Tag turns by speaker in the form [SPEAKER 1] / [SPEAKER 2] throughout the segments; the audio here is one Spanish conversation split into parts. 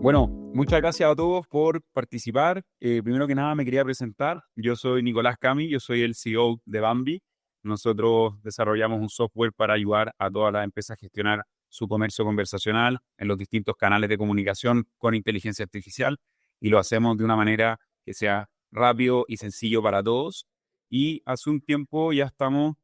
[SPEAKER 1] Bueno, muchas gracias a todos por participar. Primero que nada me quería presentar. Yo soy Nicolás Cami, yo soy el CEO de Bambi. Nosotros desarrollamos un software para ayudar a todas las empresas a gestionar su comercio conversacional en los distintos canales de comunicación con inteligencia artificial y lo hacemos de una manera que sea rápido y sencillo para todos. Y hace un tiempo ya estamos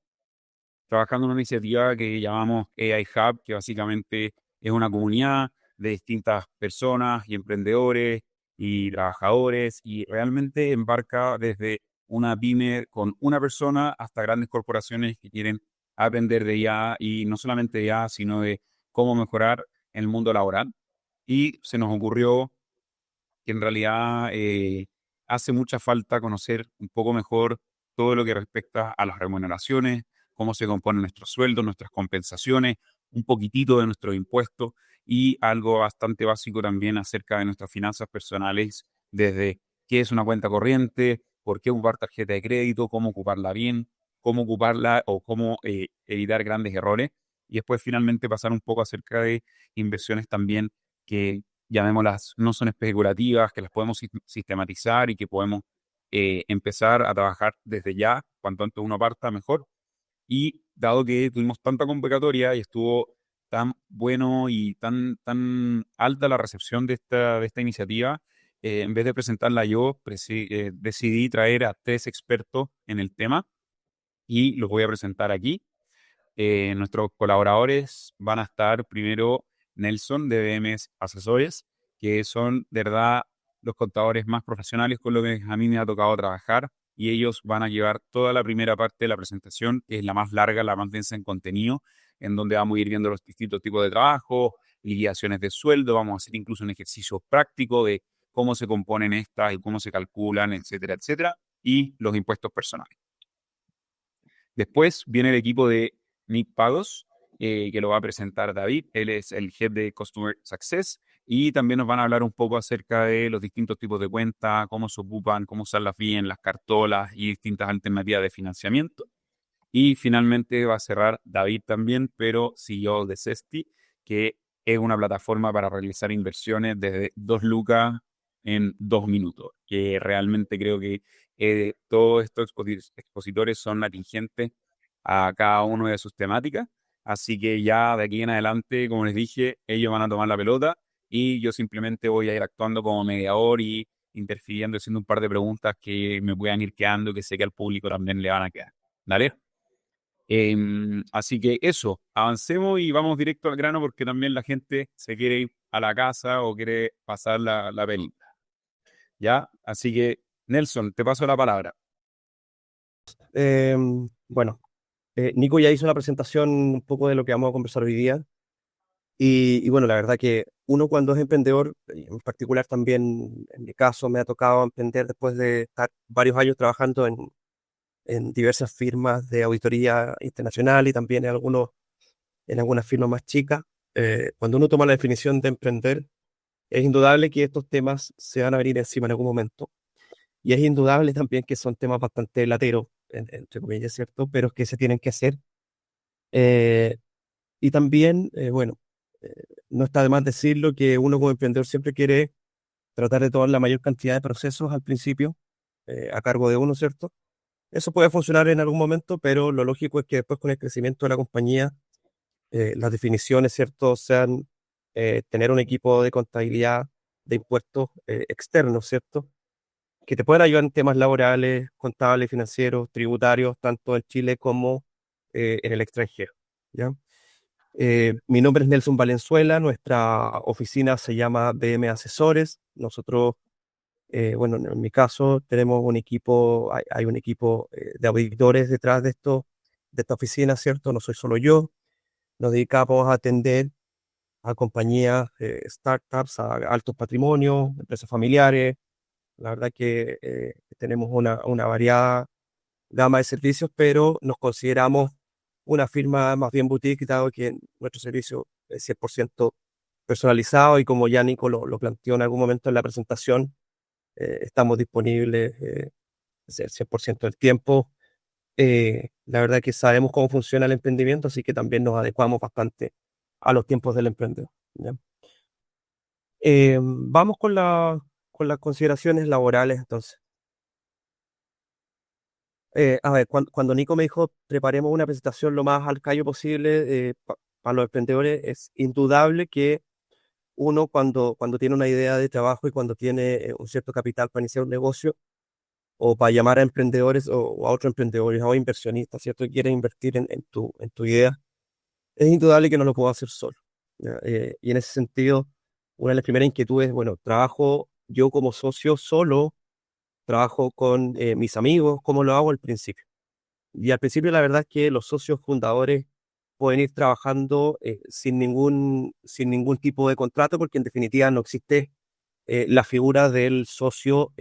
[SPEAKER 1] trabajando en una iniciativa que llamamos AI Hub, que básicamente es una comunidad de distintas personas y emprendedores y trabajadores y realmente embarca desde una pyme con una persona hasta grandes corporaciones que quieren aprender de IA y no solamente de IA, sino de cómo mejorar el mundo laboral. Y se nos ocurrió que en realidad hace mucha falta conocer un poco mejor todo lo que respecta a las remuneraciones, cómo se componen nuestros sueldos, nuestras compensaciones, un poquitito de nuestros impuestos y algo bastante básico también acerca de nuestras finanzas personales, desde qué es una cuenta corriente, por qué ocupar tarjeta de crédito, cómo ocuparla bien, cómo ocuparla o cómo evitar grandes errores. Y después finalmente pasar un poco acerca de inversiones también que llamémoslas, no son especulativas, que las podemos sistematizar y que podemos empezar a trabajar desde ya, cuanto antes uno parta mejor. Y dado que tuvimos tanta convocatoria y estuvo tan bueno y tan alta la recepción de esta iniciativa, en vez de presentarla yo, decidí traer a tres expertos en el tema y los voy a presentar aquí. Nuestros colaboradores van a estar primero Nelson de BMS Asesores, que son de verdad los contadores más profesionales con los que a mí me ha tocado trabajar y ellos van a llevar toda la primera parte de la presentación, que es la más larga, la más densa en contenido, en donde vamos a ir viendo los distintos tipos de trabajo, liquidaciones de sueldo, vamos a hacer incluso un ejercicio práctico de cómo se componen estas y cómo se calculan, etcétera, etcétera, y los impuestos personales. Después viene el equipo de Nick Pagos, que lo va a presentar David. Él es el Head de Customer Success y también nos van a hablar un poco acerca de los distintos tipos de cuentas, cómo se ocupan, cómo usarlas bien, las cartolas y distintas alternativas de financiamiento. Y finalmente va a cerrar David también, pero CEO de Cesti, que es una plataforma para realizar inversiones desde 2 lucas en 2 minutos, que realmente creo que todos estos expositores son atingentes a cada uno de sus temáticas. Así que ya de aquí en adelante, como les dije, ellos van a tomar la pelota y yo simplemente voy a ir actuando como mediador y interfiriendo, haciendo un par de preguntas que me puedan ir quedando, que sé que al público también le van a quedar. ¿Dale? Así que eso, avancemos y vamos directo al grano porque también la gente se quiere ir a la casa o quiere pasar la película. ¿Ya? Así que, Nelson, te paso la palabra.
[SPEAKER 2] Eh, bueno, Nico ya hizo la presentación un poco de lo que vamos a conversar hoy día. Y bueno, la verdad que uno cuando es emprendedor, y en particular también en mi caso me ha tocado emprender después de estar varios años trabajando en diversas firmas de auditoría internacional y también en algunas firmas más chicas. Cuando uno toma la definición de emprender, es indudable que estos temas se van a venir encima en algún momento. Y es indudable también que son temas bastante lateros, entre comillas, ¿cierto? Pero que se tienen que hacer. Eh, y también, bueno, eh, no está de más decirlo que uno como emprendedor siempre quiere tratar de tomar la mayor cantidad de procesos al principio a cargo de uno, ¿cierto? Eso puede funcionar en algún momento, pero lo lógico es que después con el crecimiento de la compañía, las definiciones, ¿cierto? Sean tener un equipo de contabilidad de impuestos externos, ¿cierto? Que te puedan ayudar en temas laborales, contables, financieros, tributarios, tanto en Chile como en el extranjero, ¿ya? Mi nombre es Nelson Valenzuela, nuestra oficina se llama BM Asesores. Nosotros, bueno, en mi caso tenemos un equipo, hay un equipo de auditores detrás de esto, de esta oficina, ¿cierto? No soy solo yo. Nos dedicamos a atender a compañías, startups, a altos patrimonios, empresas familiares. La verdad que tenemos una variada gama de servicios, pero nos consideramos una firma más bien boutique, dado que nuestro servicio es 100% personalizado y como ya Nico lo planteó en algún momento en la presentación, estamos disponibles el 100% del tiempo. La verdad que sabemos cómo funciona el emprendimiento, así que también nos adecuamos bastante a los tiempos del emprendedor, ¿ya? Vamos con las consideraciones laborales, entonces. A ver, cuando Nico me dijo preparemos una presentación lo más al callo posible para los emprendedores, es indudable que uno cuando tiene una idea de trabajo y cuando tiene un cierto capital para iniciar un negocio o para llamar a emprendedores o a otros emprendedores o inversionistas, ¿cierto? Que quieren invertir en tu idea, es indudable que no lo puedo hacer solo. ¿Ya? Y en ese sentido, una de las primeras inquietudes, bueno, trabajo yo como socio solo, trabajo con mis amigos, ¿cómo lo hago al principio? Y al principio la verdad es que los socios fundadores pueden ir trabajando sin ningún tipo de contrato, porque en definitiva no existe la figura del socio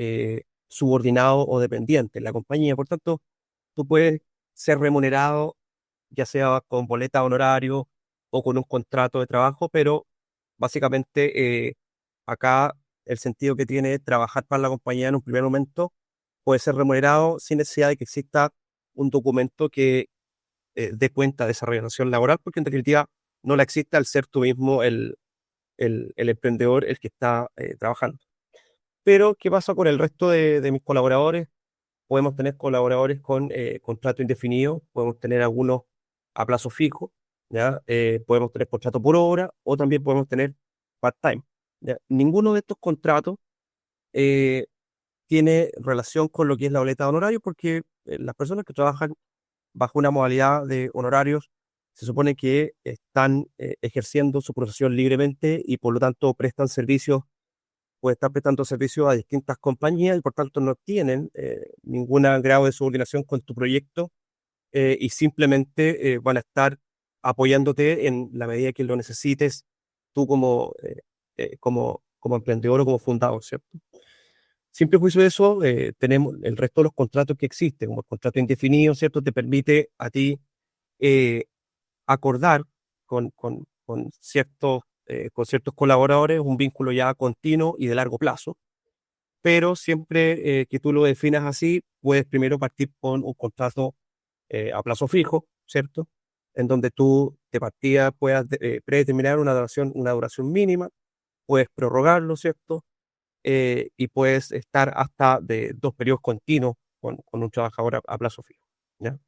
[SPEAKER 2] subordinado o dependiente en la compañía. Por tanto, tú puedes ser remunerado, ya sea con boleta de honorario o con un contrato de trabajo, pero básicamente acá el sentido que tiene trabajar para la compañía en un primer momento puede ser remunerado sin necesidad de que exista un documento que dé cuenta de esa relación laboral, porque en definitiva no la existe al ser tú mismo el emprendedor el que está trabajando. Pero, ¿qué pasa con el resto de mis colaboradores? Podemos tener colaboradores con contrato indefinido, podemos tener algunos a plazo fijo, ¿ya? Podemos tener contrato por hora o también podemos tener part-time. ¿Ya? Ninguno de estos contratos eh, tiene relación con lo que es la boleta de honorario, porque las personas que trabajan bajo una modalidad de honorarios se supone que están ejerciendo su profesión libremente y por lo tanto prestan servicios, puede estar prestando servicios a distintas compañías y por tanto no tienen ningún grado de subordinación con tu proyecto y simplemente van a estar apoyándote en la medida que lo necesites tú como emprendedor o como fundador, ¿cierto? Sin prejuicio de eso, tenemos el resto de los contratos que existen, como el contrato indefinido, ¿cierto? Te permite a ti eh, acordar con ciertos colaboradores un vínculo ya continuo y de largo plazo, pero siempre que tú lo definas así, puedes primero partir con un contrato a plazo fijo, ¿cierto? En donde tú de partida puedas predeterminar una duración mínima, puedes prorrogarlo, ¿cierto? Y puedes estar hasta de 2 periodos continuos con un trabajador a plazo fijo, ¿ya?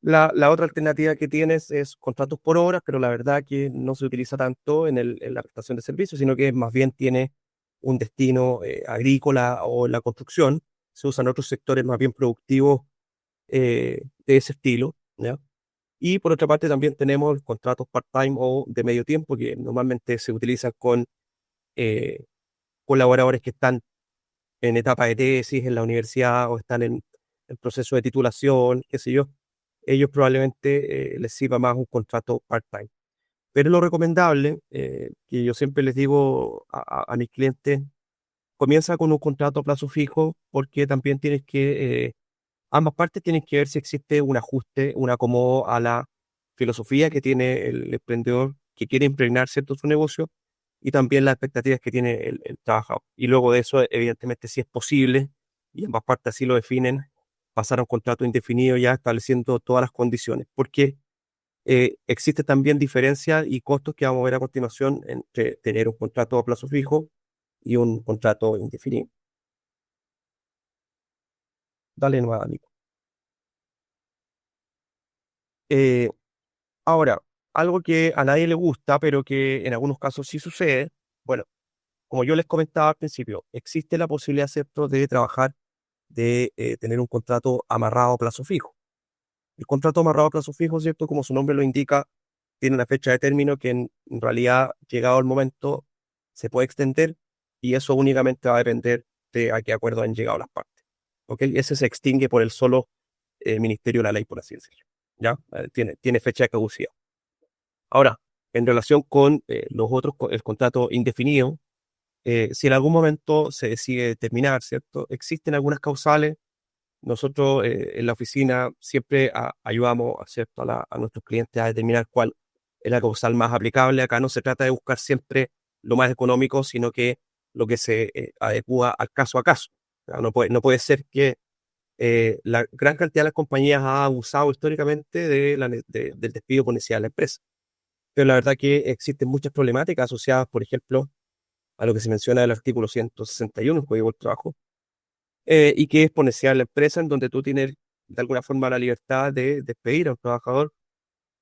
[SPEAKER 2] La otra alternativa que tienes es contratos por horas, pero la verdad que no se utiliza tanto en la prestación de servicios, sino que más bien tiene un destino agrícola o en la construcción. Se usan otros sectores más bien productivos de ese estilo, ¿ya? Y por otra parte también tenemos contratos part-time o de medio tiempo que normalmente se utilizan con eh, colaboradores que están en etapa de tesis en la universidad o están en el proceso de titulación, qué sé yo, ellos probablemente les sirva más un contrato part-time. Pero lo recomendable, que yo siempre les digo a mis clientes, comienza con un contrato a plazo fijo porque también ambas partes tienen que ver si existe un ajuste, un acomodo a la filosofía que tiene el emprendedor que quiere impregnar, ¿cierto?, su negocio y también las expectativas que tiene el trabajador. Y luego de eso, evidentemente, si es posible, y ambas partes así lo definen, pasar a un contrato indefinido ya estableciendo todas las condiciones, porque existe también diferencia y costos que vamos a ver a continuación entre tener un contrato a plazo fijo y un contrato indefinido. Dale nueva, Nico. Eh, Ahora, algo que a nadie le gusta, pero que en algunos casos sí sucede, bueno, como yo les comentaba al principio, existe la posibilidad, ¿cierto?, de trabajar, de tener un contrato amarrado a plazo fijo. El contrato amarrado a plazo fijo, ¿cierto?, como su nombre lo indica, tiene una fecha de término que en realidad, llegado el momento, se puede extender y eso únicamente va a depender de a qué acuerdo han llegado las partes. ¿Ok? Ese se extingue por el solo ministerio de la ley, por así decirlo. ¿Ya? Tiene fecha de caducidad. Ahora, en relación con los otros, el contrato indefinido, si en algún momento se decide terminar, ¿cierto? Existen algunas causales. Nosotros en la oficina siempre ayudamos, ¿cierto?, a nuestros clientes a determinar cuál es la causal más aplicable. Acá no se trata de buscar siempre lo más económico, sino que lo que se adecua al caso a caso. O sea, no puede ser que la gran cantidad de las compañías ha abusado históricamente del despido por necesidad de la empresa. Pero la verdad que existen muchas problemáticas asociadas, por ejemplo, a lo que se menciona del artículo 161 del Código del Trabajo, y que es exponencial la empresa en donde tú tienes de alguna forma la libertad de despedir a un trabajador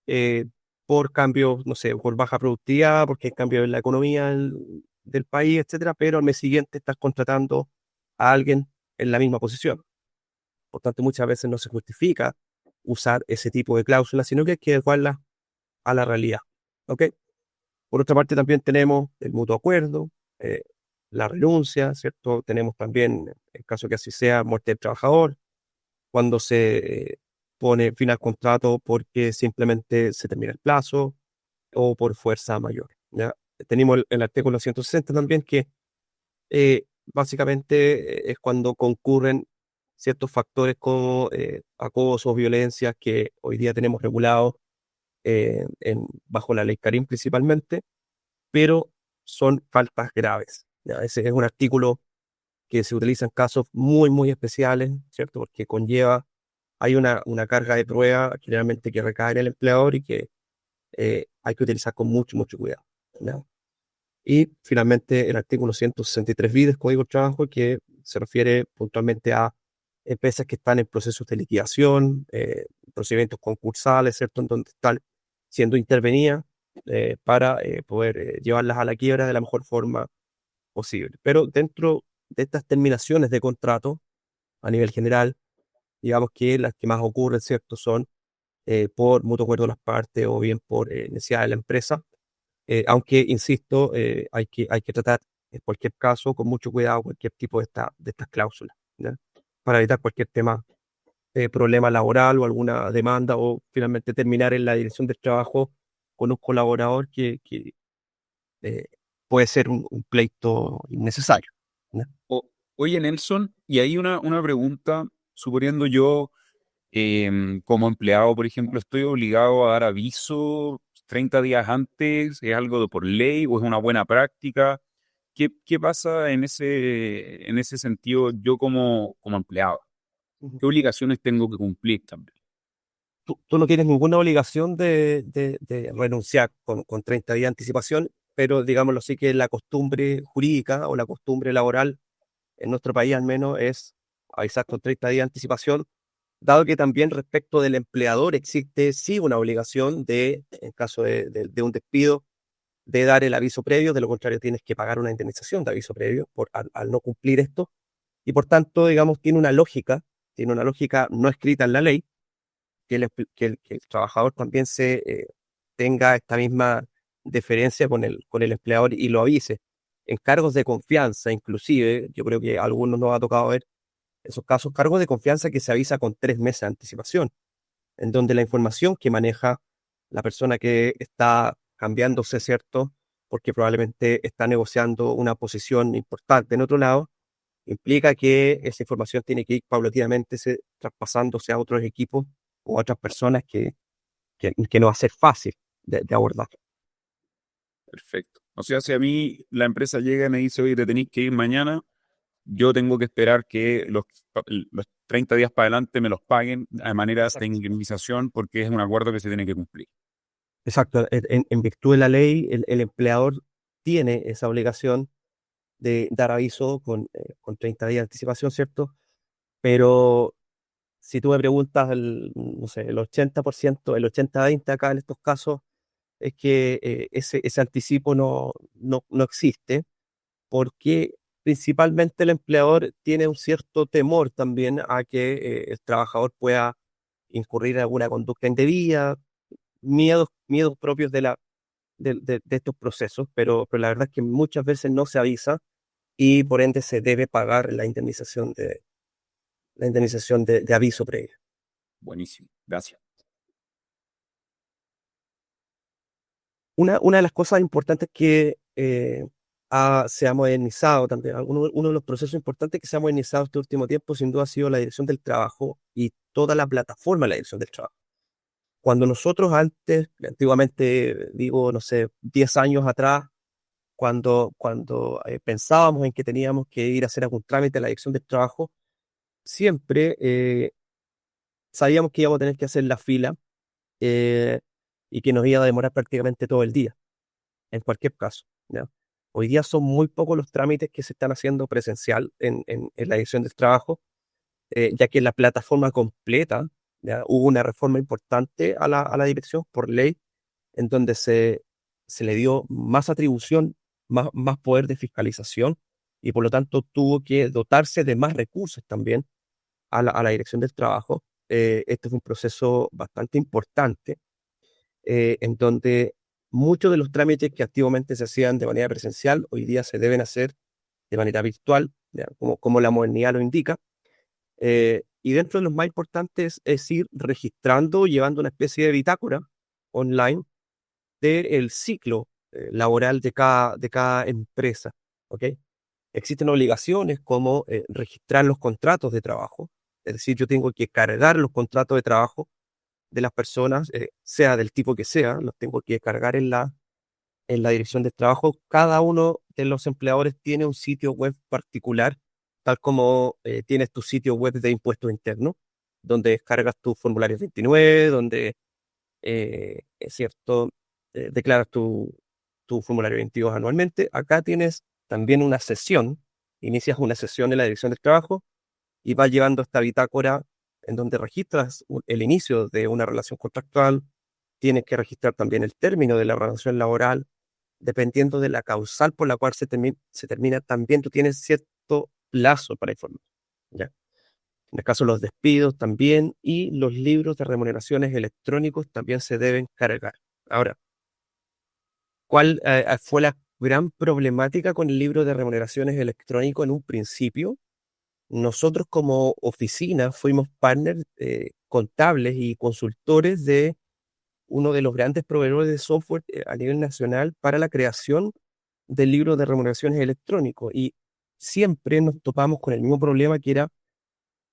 [SPEAKER 2] eh, por cambios, no sé, por baja productividad, porque hay cambios en la economía del país, etcétera, pero al mes siguiente estás contratando a alguien en la misma posición. Por tanto, muchas veces no se justifica usar ese tipo de cláusulas, sino que hay que adecuarlas a la realidad. ¿Ok? Por otra parte, también tenemos el mutuo acuerdo, eh, la renuncia, ¿cierto? Tenemos también, en caso que así sea, muerte del trabajador, cuando se pone fin al contrato porque simplemente se termina el plazo o por fuerza mayor, ¿ya? Tenemos el artículo 160 también, que básicamente es cuando concurren ciertos factores como acosos, violencias que hoy día tenemos regulados bajo la ley Karim principalmente, pero son faltas graves, ¿ya? Ese es un artículo que se utiliza en casos muy, muy especiales, ¿cierto? Porque conlleva, hay una carga de prueba generalmente que recae en el empleador y que hay que utilizar con mucho, mucho cuidado, ¿ya? Y finalmente el artículo 163 bis del Código de Trabajo, que se refiere puntualmente a empresas que están en procesos de liquidación, procedimientos concursales, ¿cierto? En donde están siendo intervenidas para poder llevarlas a la quiebra de la mejor forma posible. Pero dentro de estas terminaciones de contrato, a nivel general, digamos que las que más ocurren, ¿cierto? Son por mutuo acuerdo de las partes o bien por necesidad de la empresa. Aunque, insisto, hay que tratar en cualquier caso con mucho cuidado cualquier tipo de estas cláusulas, ¿ya? Para evitar cualquier tema, problema laboral o alguna demanda o finalmente terminar en la dirección del trabajo con un colaborador que eh, puede ser un pleito innecesario, ¿ya?
[SPEAKER 1] Oye, Nelson, y hay una pregunta, suponiendo yo, como empleado, por ejemplo, ¿estoy obligado a dar aviso 30 días antes? ¿Es algo de por ley o es una buena práctica? ¿Qué pasa en ese sentido yo como empleado?
[SPEAKER 2] Ujú.
[SPEAKER 1] ¿Qué obligaciones tengo que cumplir también?
[SPEAKER 2] Tú no tienes ninguna obligación de renunciar con 30 días de anticipación, pero digámoslo así que la costumbre jurídica o la costumbre laboral en nuestro país al menos es avisar con 30 días de anticipación, dado que también respecto del empleador existe sí una obligación de, en caso de un despido, de dar el aviso previo, de lo contrario tienes que pagar una indemnización de aviso previo al no cumplir esto, y por tanto, digamos, tiene una lógica no escrita en la ley, que el trabajador también tenga esta misma deferencia con el empleador y lo avise. En cargos de confianza, inclusive, yo creo que a algunos nos ha tocado ver esos casos, cargos de confianza que se avisa con 3 meses de anticipación, en donde la información que maneja la persona que está cambiándose, ¿cierto? Porque probablemente está negociando una posición importante en otro lado, implica que esa información tiene que ir paulatinamente traspasándose a otros equipos o a otras personas que no va a ser fácil de abordar.
[SPEAKER 1] Perfecto. O sea, si a mí la empresa llega y me dice, oye, te tenéis que ir mañana, yo tengo que esperar que los 30 días para adelante me los paguen de manera de
[SPEAKER 2] Exacto.
[SPEAKER 1] indemnización porque es un acuerdo que se tiene que cumplir.
[SPEAKER 2] Exacto. En virtud de la ley, el empleador tiene esa obligación de dar aviso con 30 días de anticipación, ¿cierto? Pero si tú me preguntas, no sé, el 80%, el 80-20 acá en estos casos, es que ese anticipo no existe, porque principalmente el empleador tiene un cierto temor también a que el trabajador pueda incurrir en alguna conducta indebida, miedos propios de estos procesos, pero la verdad es que muchas veces no se avisa y por ende se debe pagar la indemnización de aviso previo.
[SPEAKER 1] Buenísimo. Gracias.
[SPEAKER 2] Una de las cosas importantes que se ha modernizado también, uno de los procesos importantes que se ha modernizado este último tiempo, sin duda ha sido la dirección del trabajo y toda la plataforma de la dirección del trabajo. Cuando nosotros antes, antiguamente, digo, no sé, 10 años atrás, cuando pensábamos en que teníamos que ir a hacer algún trámite a la dirección del trabajo, siempre sabíamos que íbamos a tener que hacer la fila eh, y que nos iba a demorar prácticamente todo el día, en cualquier caso, ¿ya? Hoy día son muy pocos los trámites que se están haciendo presencial en la dirección del trabajo, ya que la plataforma completa, ¿ya? Hubo una reforma importante a la dirección por ley, en donde se le dio más atribución, más poder de fiscalización, y por lo tanto tuvo que dotarse de más recursos también a la dirección del trabajo. Este es un proceso bastante importante, en donde muchos de los trámites que antiguamente se hacían de manera presencial, hoy día se deben hacer de manera virtual, ¿ya? Como la modernidad lo indica. Y dentro de los más importantes es ir registrando, llevando una especie de bitácora online del ciclo laboral de cada empresa. ¿Ok? Existen obligaciones como registrar los contratos de trabajo, es decir, yo tengo que cargar los contratos de trabajo de las personas, sea del tipo que sea, los tengo que cargar en la dirección del trabajo. Cada uno de los empleadores tiene un sitio web particular, tal como tienes tu sitio web de impuestos internos, donde descargas tu formulario 29, donde, es cierto, declaras tu formulario 22 anualmente. Acá tienes también una sesión, inicias una sesión en la dirección del trabajo y vas llevando esta bitácora en donde registras el inicio de una relación contractual, tienes que registrar también el término de la relación laboral, dependiendo de la causal por la cual se termina, también tú tienes cierto plazo para informar. ¿Ya? En el caso de los despidos también, y los libros de remuneraciones electrónicos también se deben cargar. Ahora, ¿cuál fue la gran problemática con el libro de remuneraciones electrónico en un principio? Nosotros como oficina fuimos partners contables y consultores de uno de los grandes proveedores de software a nivel nacional para la creación del libro de remuneraciones electrónico, y siempre nos topamos con el mismo problema, que era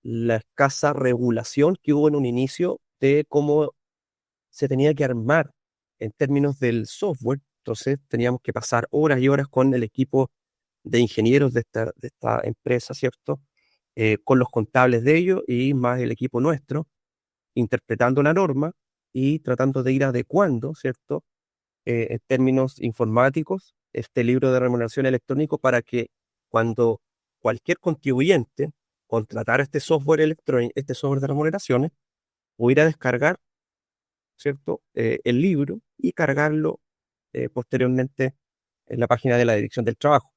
[SPEAKER 2] la escasa regulación que hubo en un inicio de cómo se tenía que armar en términos del software. Entonces teníamos que pasar horas y horas con el equipo de ingenieros de esta empresa, ¿cierto? Con los contables de ellos y más el equipo nuestro, interpretando la norma y tratando de ir adecuando, ¿cierto? En términos informáticos, este libro de remuneración electrónico, para que cuando cualquier contribuyente contratara este software electrónico, este software de remuneraciones, pudiera descargar, ¿cierto? El libro y cargarlo posteriormente en la página de la Dirección del Trabajo.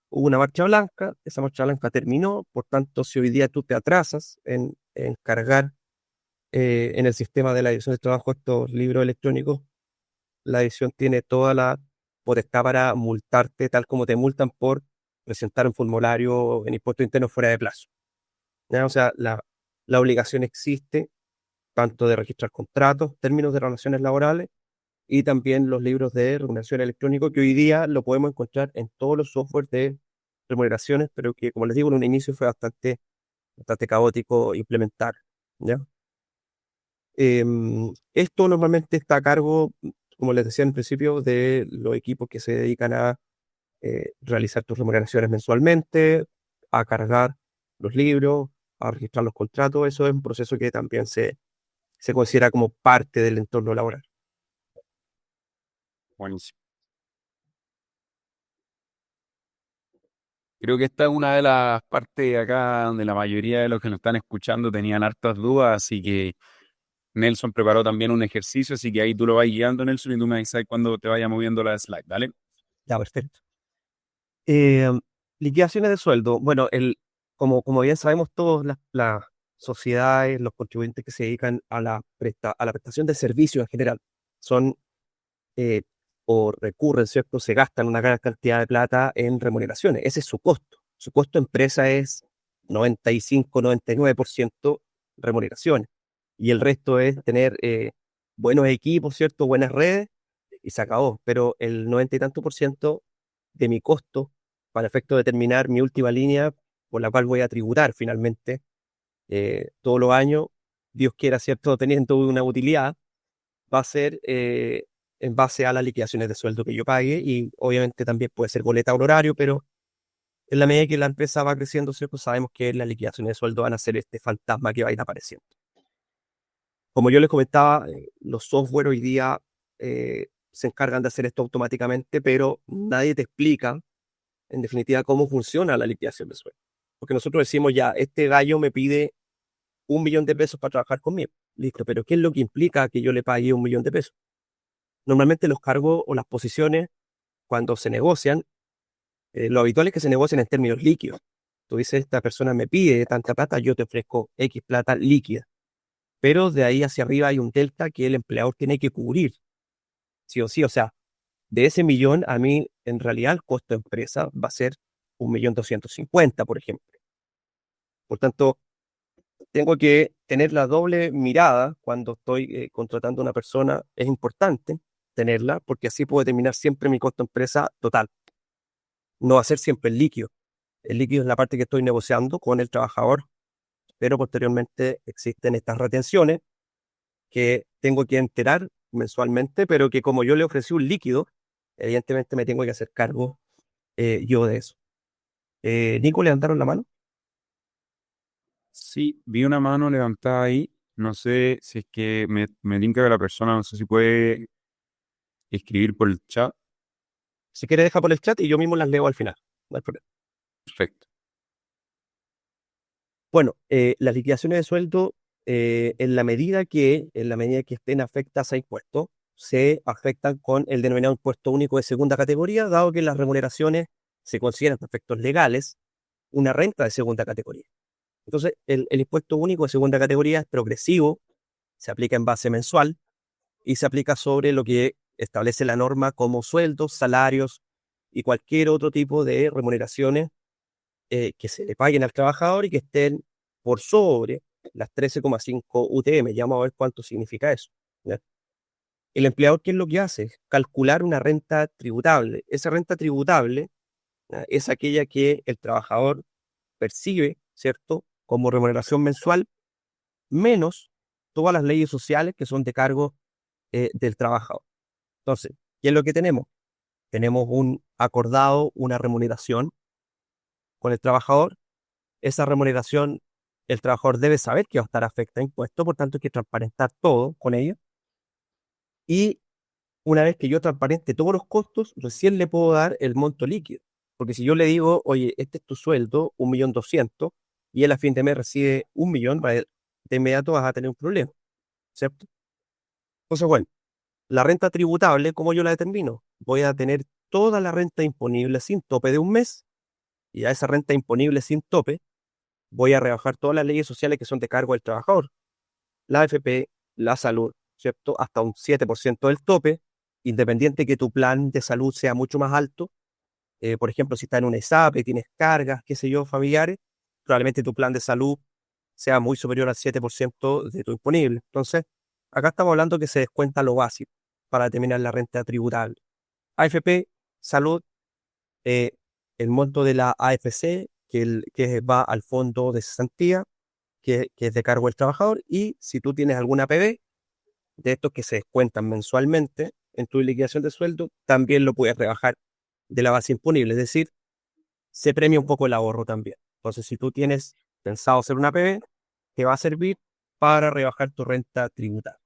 [SPEAKER 2] Hubo una marcha blanca, esa marcha blanca terminó, por tanto, si hoy día tú te atrasas en cargar en el sistema de la Dirección del Trabajo estos libros electrónicos, la dirección tiene toda la potestad para multarte, tal como te multan por presentar un formulario en impuestos internos fuera de plazo. ¿Ya? O sea, la obligación existe tanto de registrar contratos, términos de relaciones laborales, y también los libros de remuneración electrónico, que hoy día lo podemos encontrar en todos los softwares de remuneraciones, pero que, como les digo, en un inicio fue bastante caótico implementar. ¿Ya? Esto normalmente está a cargo, como les decía en principio, de los equipos que se dedican a realizar tus remuneraciones mensualmente, a cargar los libros, a registrar los contratos. Eso es un proceso que también se considera como parte del entorno laboral.
[SPEAKER 1] Buenísimo. Creo que esta es una de las partes acá donde la mayoría de los que nos están escuchando tenían hartas dudas, así que Nelson preparó también un ejercicio, así que ahí tú lo vas guiando, Nelson, y tú me avisas cuando te vaya moviendo la slide, ¿vale?
[SPEAKER 2] Ya, perfecto. Eh, Liquidaciones de sueldo. Bueno, como bien sabemos todos, las sociedades, los contribuyentes que se dedican a a la prestación de servicios en general, son eh, o recurren, ¿cierto? Se gastan una gran cantidad de plata en remuneraciones. Ese es su costo. Su costo empresa es 95-99% remuneraciones. Y el resto es tener buenos equipos, ¿cierto? Buenas redes, y se acabó. Pero el 90 y tanto por ciento de mi costo, para efecto de determinar mi última línea por la cual voy a tributar finalmente todos los años, Dios quiera, ¿cierto? Teniendo una utilidad, va a ser en base a las liquidaciones de sueldo que yo pague, y obviamente también puede ser boleta o horario, pero en la medida que la empresa va creciendo, ¿cierto? Sabemos que las liquidaciones de sueldo van a ser este fantasma que va a ir apareciendo. Como yo les comentaba, los software hoy día se encargan de hacer esto automáticamente, pero nadie te explica en definitiva, cómo funciona la liquidación de sueldo. Porque nosotros decimos ya, este gallo me pide 1 millón de pesos para trabajar conmigo. Listo, pero ¿qué es lo que implica que yo le pague 1 millón de pesos? Normalmente los cargos o las posiciones, cuando se negocian, lo habitual es que se negocien en términos líquidos. Tú dices, esta persona me pide tanta plata, yo te ofrezco X plata líquida. Pero de ahí hacia arriba hay un delta que el empleador tiene que cubrir, sí o sí. O sea, de ese millón, a mí, en realidad, el costo de empresa va a ser 1.250.000, por ejemplo. Por tanto, tengo que tener la doble mirada cuando estoy contratando a una persona. Es importante tenerla porque así puedo determinar siempre mi costo de empresa total. No va a ser siempre el líquido. El líquido es la parte que estoy negociando con el trabajador, pero posteriormente existen estas retenciones que tengo que enterar mensualmente, pero que como yo le ofrecí un líquido, evidentemente me tengo que hacer cargo yo de eso. Nico, ¿levantaron la mano?
[SPEAKER 1] Sí, vi una mano levantada ahí. No sé si es que me tinca que la persona, no sé si puede escribir por el chat.
[SPEAKER 2] Si quiere, deja por el chat y yo mismo las leo al final. No hay problema.
[SPEAKER 1] Perfecto.
[SPEAKER 2] Bueno, las liquidaciones de sueldo, en la medida que estén afectas a impuestos, se afectan con el denominado impuesto único de segunda categoría, dado que las remuneraciones se consideran para efectos legales una renta de segunda categoría. Entonces, el impuesto único de segunda categoría es progresivo, se aplica en base mensual y se aplica sobre lo que establece la norma como sueldos, salarios y cualquier otro tipo de remuneraciones que se le paguen al trabajador y que estén por sobre las 13,5 UTM. Ya vamos a ver cuánto significa eso, ¿ya? El empleador, ¿qué es lo que hace? Calcular una renta tributable. Esa renta tributable, ¿ya?, es aquella que el trabajador percibe, ¿cierto?, como remuneración mensual, menos todas las leyes sociales que son de cargo del trabajador. Entonces, ¿qué es lo que tenemos? Tenemos un acordado, una remuneración con el trabajador. Esa remuneración, el trabajador debe saber que va a estar afecta a impuestos, por tanto hay que transparentar todo con ello. Y una vez que yo transparente todos los costos, recién le puedo dar el monto líquido. Porque si yo le digo, oye, este es tu sueldo, 1.200.000, y él a fin de mes recibe 1 millón, de inmediato vas a tener un problema, ¿cierto? Entonces, bueno, la renta tributable, ¿cómo yo la determino? Voy a tener toda la renta imponible sin tope de un mes, y a esa renta imponible sin tope voy a rebajar todas las leyes sociales que son de cargo del trabajador, la AFP, la salud, ¿cierto? Hasta un 7% del tope, independiente que tu plan de salud sea mucho más alto. Por ejemplo, si estás en una ESAPE, tienes cargas, qué sé yo, familiares, probablemente tu plan de salud sea muy superior al 7% de tu imponible. Entonces, acá estamos hablando que se descuenta lo básico para determinar la renta tributable. AFP, salud, eh, el monto de la AFC, que va al fondo de cesantía, que es de cargo del trabajador, y si tú tienes alguna PB, de estos que se descuentan mensualmente en tu liquidación de sueldo, también lo puedes rebajar de la base imponible, es decir, se premia un poco el ahorro también. Entonces, si tú tienes pensado hacer una PB, te va a servir para rebajar tu renta tributaria.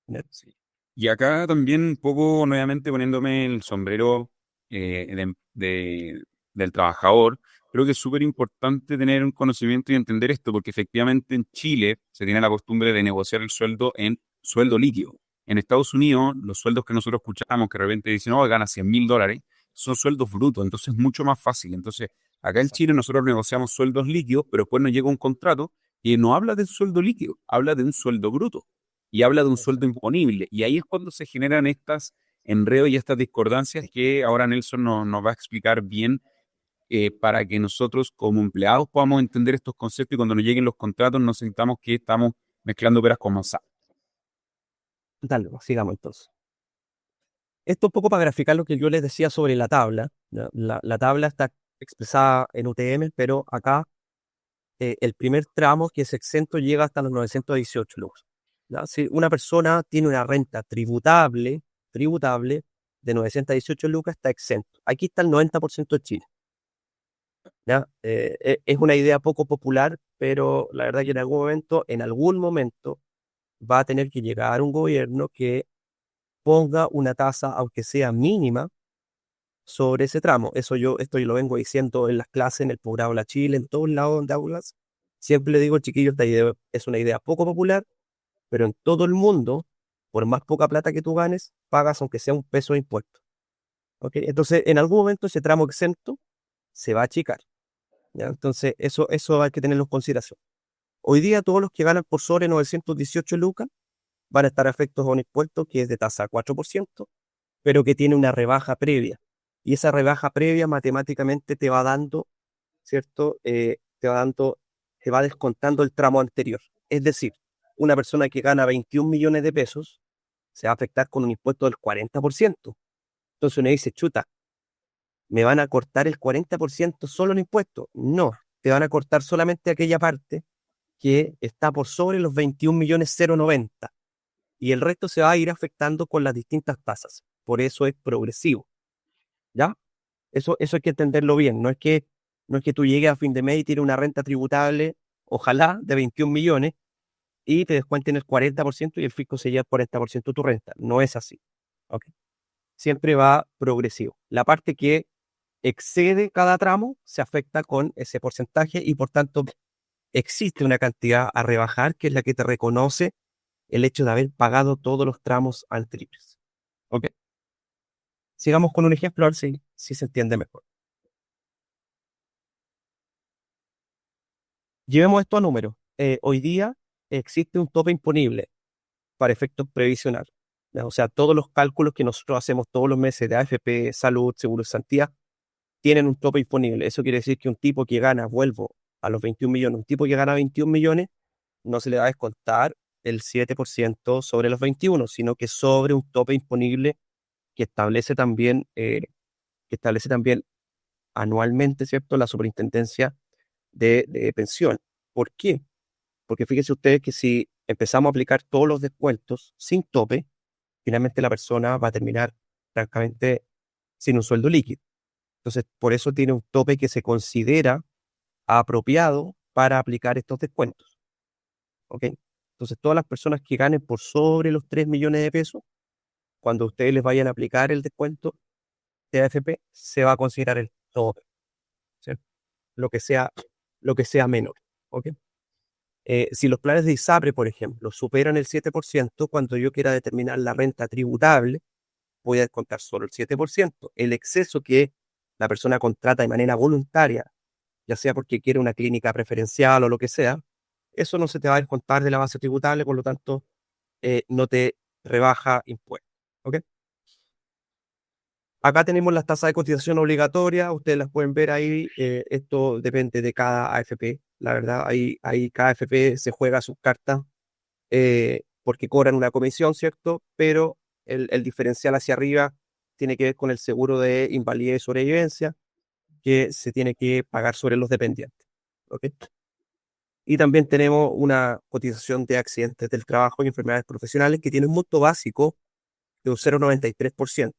[SPEAKER 2] ¿Ya?
[SPEAKER 1] Sí. Y acá también un poco, nuevamente poniéndome el sombrero del trabajador, creo que es súper importante tener un conocimiento y entender esto, porque efectivamente en Chile se tiene la costumbre de negociar el sueldo en sueldo líquido. En Estados Unidos, los sueldos que nosotros escuchamos que de repente dicen, no, gana $100.000, son sueldos brutos, entonces es mucho más fácil. Entonces, acá en Chile nosotros negociamos sueldos líquidos, pero después nos llega un contrato que no habla de sueldo líquido, habla de un sueldo bruto y habla de un sueldo
[SPEAKER 2] Exacto.
[SPEAKER 1] imponible. Y ahí es cuando se generan estas enredos y estas discordancias que ahora Nelson nos va a explicar bien para que nosotros como empleados podamos entender estos conceptos y cuando nos lleguen los contratos no sintamos que estamos mezclando peras con manzanas.
[SPEAKER 2] Dale, pues, sigamos entonces. Esto un poco para graficar lo que yo les decía sobre la tabla. ¿Ya? La tabla está expresada en UTM, pero acá el primer tramo que es exento llega hasta los 918 lucas. ¿Ya? Si una persona tiene una renta tributable de 918 lucas, está exento. Aquí está el 90% de Chile. ¿Ya? Es una idea poco popular, pero la verdad que en algún momento, va a tener que llegar un gobierno que ponga una tasa, aunque sea mínima, sobre ese tramo. Esto yo lo vengo diciendo en las clases, en el posgrado La Chile, en todos lados de aulas. Siempre le digo, chiquillos, esta idea es una idea poco popular, pero en todo el mundo, por más poca plata que tú ganes, pagas aunque sea un peso de impuesto. ¿Ok? Entonces, en algún momento ese tramo exento se va a achicar. ¿Ya? Entonces, eso hay que tenerlo en consideración. Hoy día, todos los que ganan por sobre 918 lucas van a estar afectos a un impuesto que es de tasa 4%, pero que tiene una rebaja previa. Y esa rebaja previa matemáticamente te va dando, ¿cierto? Te va descontando el tramo anterior. Es decir, una persona que gana 21 millones de pesos se va a afectar con un impuesto del 40%. Entonces uno dice, chuta, ¿me van a cortar el 40% solo en impuestos? No, te van a cortar solamente aquella parte que está por sobre los 21 millones 090 y el resto se va a ir afectando con las distintas tasas. Por eso es progresivo, ¿ya? Eso hay que entenderlo bien. No es que tú llegues a fin de mes y tienes una renta tributable, ojalá, de 21 millones y te descuenten el 40% y el fisco se lleva el 40% de tu renta. No es así. ¿Ok? Siempre va progresivo. La parte que excede cada tramo se afecta con ese porcentaje y por tanto existe una cantidad a rebajar que es la que te reconoce el hecho de haber pagado todos los tramos anteriores. ¿Ok? Sigamos con un ejemplo, a ver si se entiende mejor. Llevemos esto a números. Hoy día existe un tope imponible para efectos previsionales. ¿Ya? O sea, todos los cálculos que nosotros hacemos todos los meses de AFP, salud, seguro de Santía, tienen un tope imponible. Eso quiere decir que un tipo que gana, vuelvo a los 21 millones, un tipo que gana 21 millones, no se le va a descontar el 7% sobre los 21, sino que sobre un tope imponible que establece también anualmente, ¿cierto?, la Superintendencia de Pensiones. ¿Por qué? Porque fíjense ustedes que si empezamos a aplicar todos los descuentos sin tope, finalmente la persona va a terminar francamente sin un sueldo líquido. Entonces, por eso tiene un tope que se considera apropiado para aplicar estos descuentos. ¿Ok? Entonces, todas las personas que ganen por sobre los 3 millones de pesos, cuando ustedes les vayan a aplicar el descuento de AFP, se va a considerar el tope, ¿cierto? Lo que sea menor. ¿Ok? Si los planes de ISAPRE, por ejemplo, superan el 7%, cuando yo quiera determinar la renta tributable, voy a descontar solo el 7%. El exceso que la persona contrata de manera voluntaria, ya sea porque quiere una clínica preferencial o lo que sea, eso no se te va a descontar de la base tributable, por lo tanto, no te rebaja impuestos. ¿Ok? Acá tenemos las tasas de cotización obligatoria, ustedes las pueden ver ahí, esto depende de cada AFP, la verdad, ahí cada AFP se juega sus cartas porque cobran una comisión, ¿cierto? Pero el diferencial hacia arriba tiene que ver con el seguro de invalidez y sobrevivencia que se tiene que pagar sobre los dependientes. ¿Ok? Y también tenemos una cotización de accidentes del trabajo y enfermedades profesionales que tiene un monto básico de un 0,93%.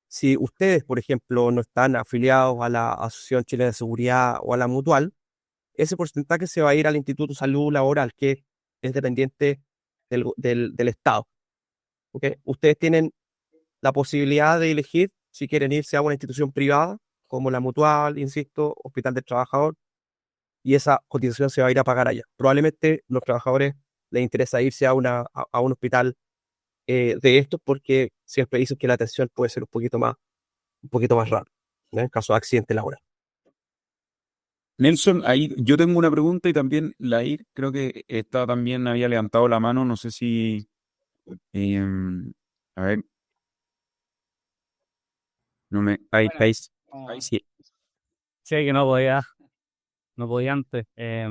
[SPEAKER 2] Si ustedes, por ejemplo, no están afiliados a la Asociación Chilena de Seguridad o a la Mutual, ese porcentaje se va a ir al Instituto de Salud Laboral, que es dependiente del Estado. ¿Ok? Ustedes tienen la posibilidad de elegir si quieren irse a una institución privada, como la Mutual, insisto, Hospital del Trabajador, y esa cotización se va a ir a pagar allá. Probablemente los trabajadores les interesa irse a un hospital de estos porque siempre dicen que la atención puede ser un poquito más rápida, ¿no? En caso de accidente laboral.
[SPEAKER 1] Nelson, ahí yo tengo una pregunta y también Lair, creo que esta también había levantado la mano, no sé si, a ver, no me,
[SPEAKER 3] Bueno,
[SPEAKER 1] ahí
[SPEAKER 3] no,
[SPEAKER 1] sí.
[SPEAKER 3] sé que no podía antes. Que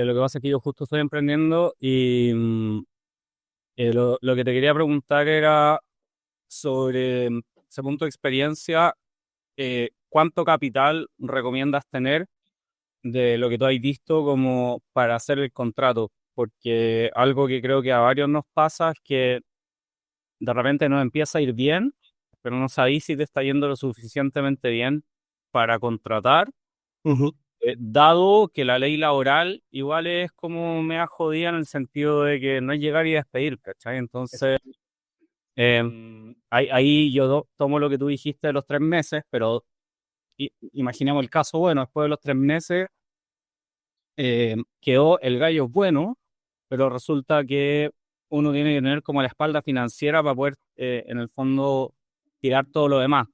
[SPEAKER 3] lo que pasa es que yo justo estoy emprendiendo y lo que te quería preguntar era sobre ese punto de experiencia, ¿cuánto capital recomiendas tener de lo que tú has visto como para hacer el contrato? Porque algo que creo que a varios nos pasa es que de repente nos empieza a ir bien, pero no sabéis si te está yendo lo suficientemente bien para contratar,
[SPEAKER 2] Ujú.
[SPEAKER 3] dado que la ley laboral igual es como me ha jodida en el sentido de que no es llegar y despedir, ¿cachai? Entonces, Ahí yo tomo lo que tú dijiste de los 3 meses, pero imaginemos el caso bueno, después de los 3 meses quedó el gallo bueno, pero resulta que uno tiene que tener como la espalda financiera para poder, en el fondo, tirar todo lo demás.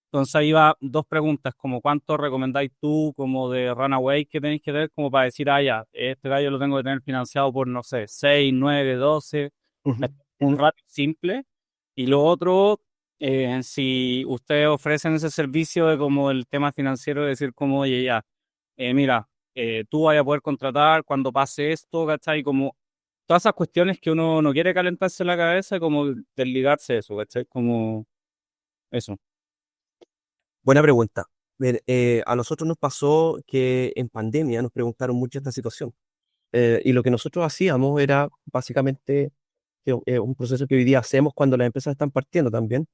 [SPEAKER 3] Entonces ahí va dos preguntas, como cuánto recomendáis tú como de Runaway que tenéis que tener como para decir, ah, ya, este gallo lo tengo que tener financiado por, no sé, 6 9 12
[SPEAKER 2] Ujú.
[SPEAKER 3] un ratio simple. Y lo otro, si ustedes ofrecen ese servicio de como el tema financiero, de decir como, oye, ya, mira, tú vas a poder contratar cuando pase esto, ¿cachai? Como todas esas cuestiones que uno no quiere calentarse la cabeza, como desligarse de eso, ¿cachai? Como eso.
[SPEAKER 2] Buena pregunta. Ver, a nosotros nos pasó que en pandemia nos preguntaron mucho esta situación. Y lo que nosotros hacíamos era básicamente un proceso que hoy día hacemos cuando las empresas están partiendo también,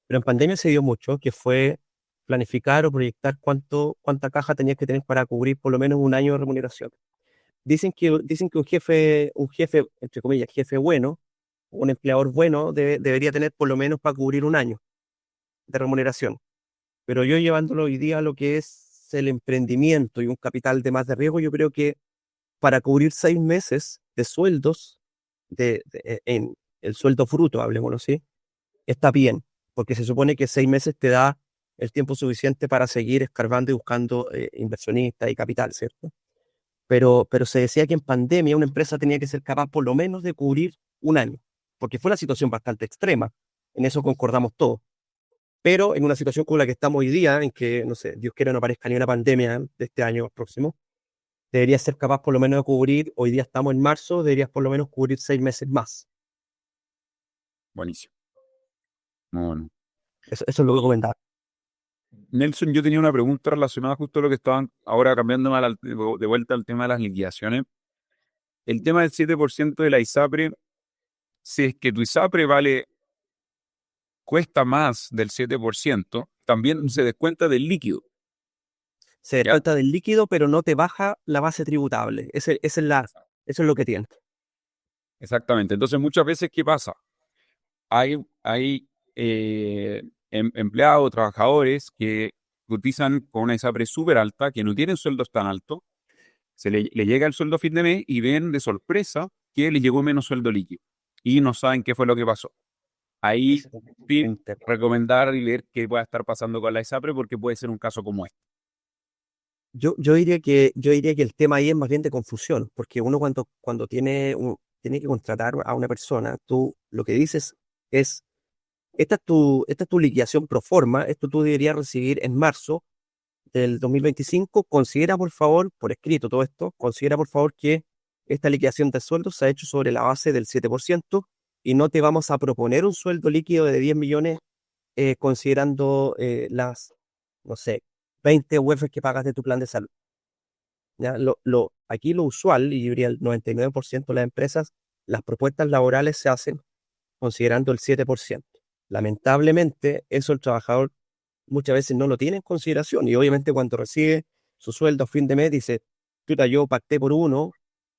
[SPEAKER 2] pero en pandemia se dio mucho, que fue planificar o proyectar cuánta caja tenías que tener para cubrir por lo menos un año de remuneración. Dicen que un jefe, entre comillas, jefe bueno, un empleador bueno, debería tener por lo menos para cubrir un año de remuneración. Pero yo llevándolo hoy día a lo que es el emprendimiento y un capital de más de riesgo, yo creo que para cubrir 6 meses de sueldos, en el sueldo fruto, hablemoslo así, está bien, porque se supone que 6 meses te da el tiempo suficiente para seguir escarbando y buscando inversionistas y capital, ¿cierto? Pero se decía que en pandemia una empresa tenía que ser capaz por lo menos de cubrir un año, porque fue una situación bastante extrema, en eso concordamos todos. Pero en una situación como la que estamos hoy día, en que, no sé, Dios quiera no aparezca ni una pandemia de este año próximo, deberías ser capaz por lo menos de cubrir, hoy día estamos en marzo, deberías por lo menos cubrir 6 meses más.
[SPEAKER 1] Buenísimo. Muy bueno.
[SPEAKER 2] Eso es lo que comentaba.
[SPEAKER 1] Nelson, yo tenía una pregunta relacionada justo a lo que estaban ahora cambiando de vuelta al tema de las liquidaciones. El tema del 7% de la ISAPRE, si es que tu ISAPRE cuesta más del 7%, también se descuenta del líquido,
[SPEAKER 2] Se
[SPEAKER 1] ¿ya?
[SPEAKER 2] descuenta del líquido, pero no te baja la base tributable. Eso es lo que tiene.
[SPEAKER 1] Exactamente. Entonces, muchas veces, ¿qué pasa? Hay empleados, trabajadores que cotizan con una ISAPRE súper alta, que no tienen sueldos tan altos, le llega el sueldo a fin de mes y ven de sorpresa que le llegó menos sueldo líquido y no saben qué fue lo que pasó. Ahí
[SPEAKER 2] Ese es
[SPEAKER 1] sí,
[SPEAKER 2] un tema.
[SPEAKER 1] recomendar y ver qué pueda estar pasando con la ISAPRE porque puede ser un caso como este.
[SPEAKER 2] Yo diría que el tema ahí es más bien de confusión, porque uno cuando tiene que contratar a una persona, tú lo que dices es, esta es tu liquidación pro forma, esto tú deberías recibir en marzo del 2025, considera por favor, por escrito todo esto, considera por favor que esta liquidación de sueldos se ha hecho sobre la base del 7% y no te vamos a proponer un sueldo líquido de 10 millones considerando no sé, 20 UEFs que pagas de tu plan de salud. ¿Ya? Aquí lo usual, y yo diría el 99% de las empresas, las propuestas laborales se hacen considerando el 7%. Lamentablemente, eso el trabajador muchas veces no lo tiene en consideración y obviamente cuando recibe su sueldo a fin de mes dice, puta, yo pacté por uno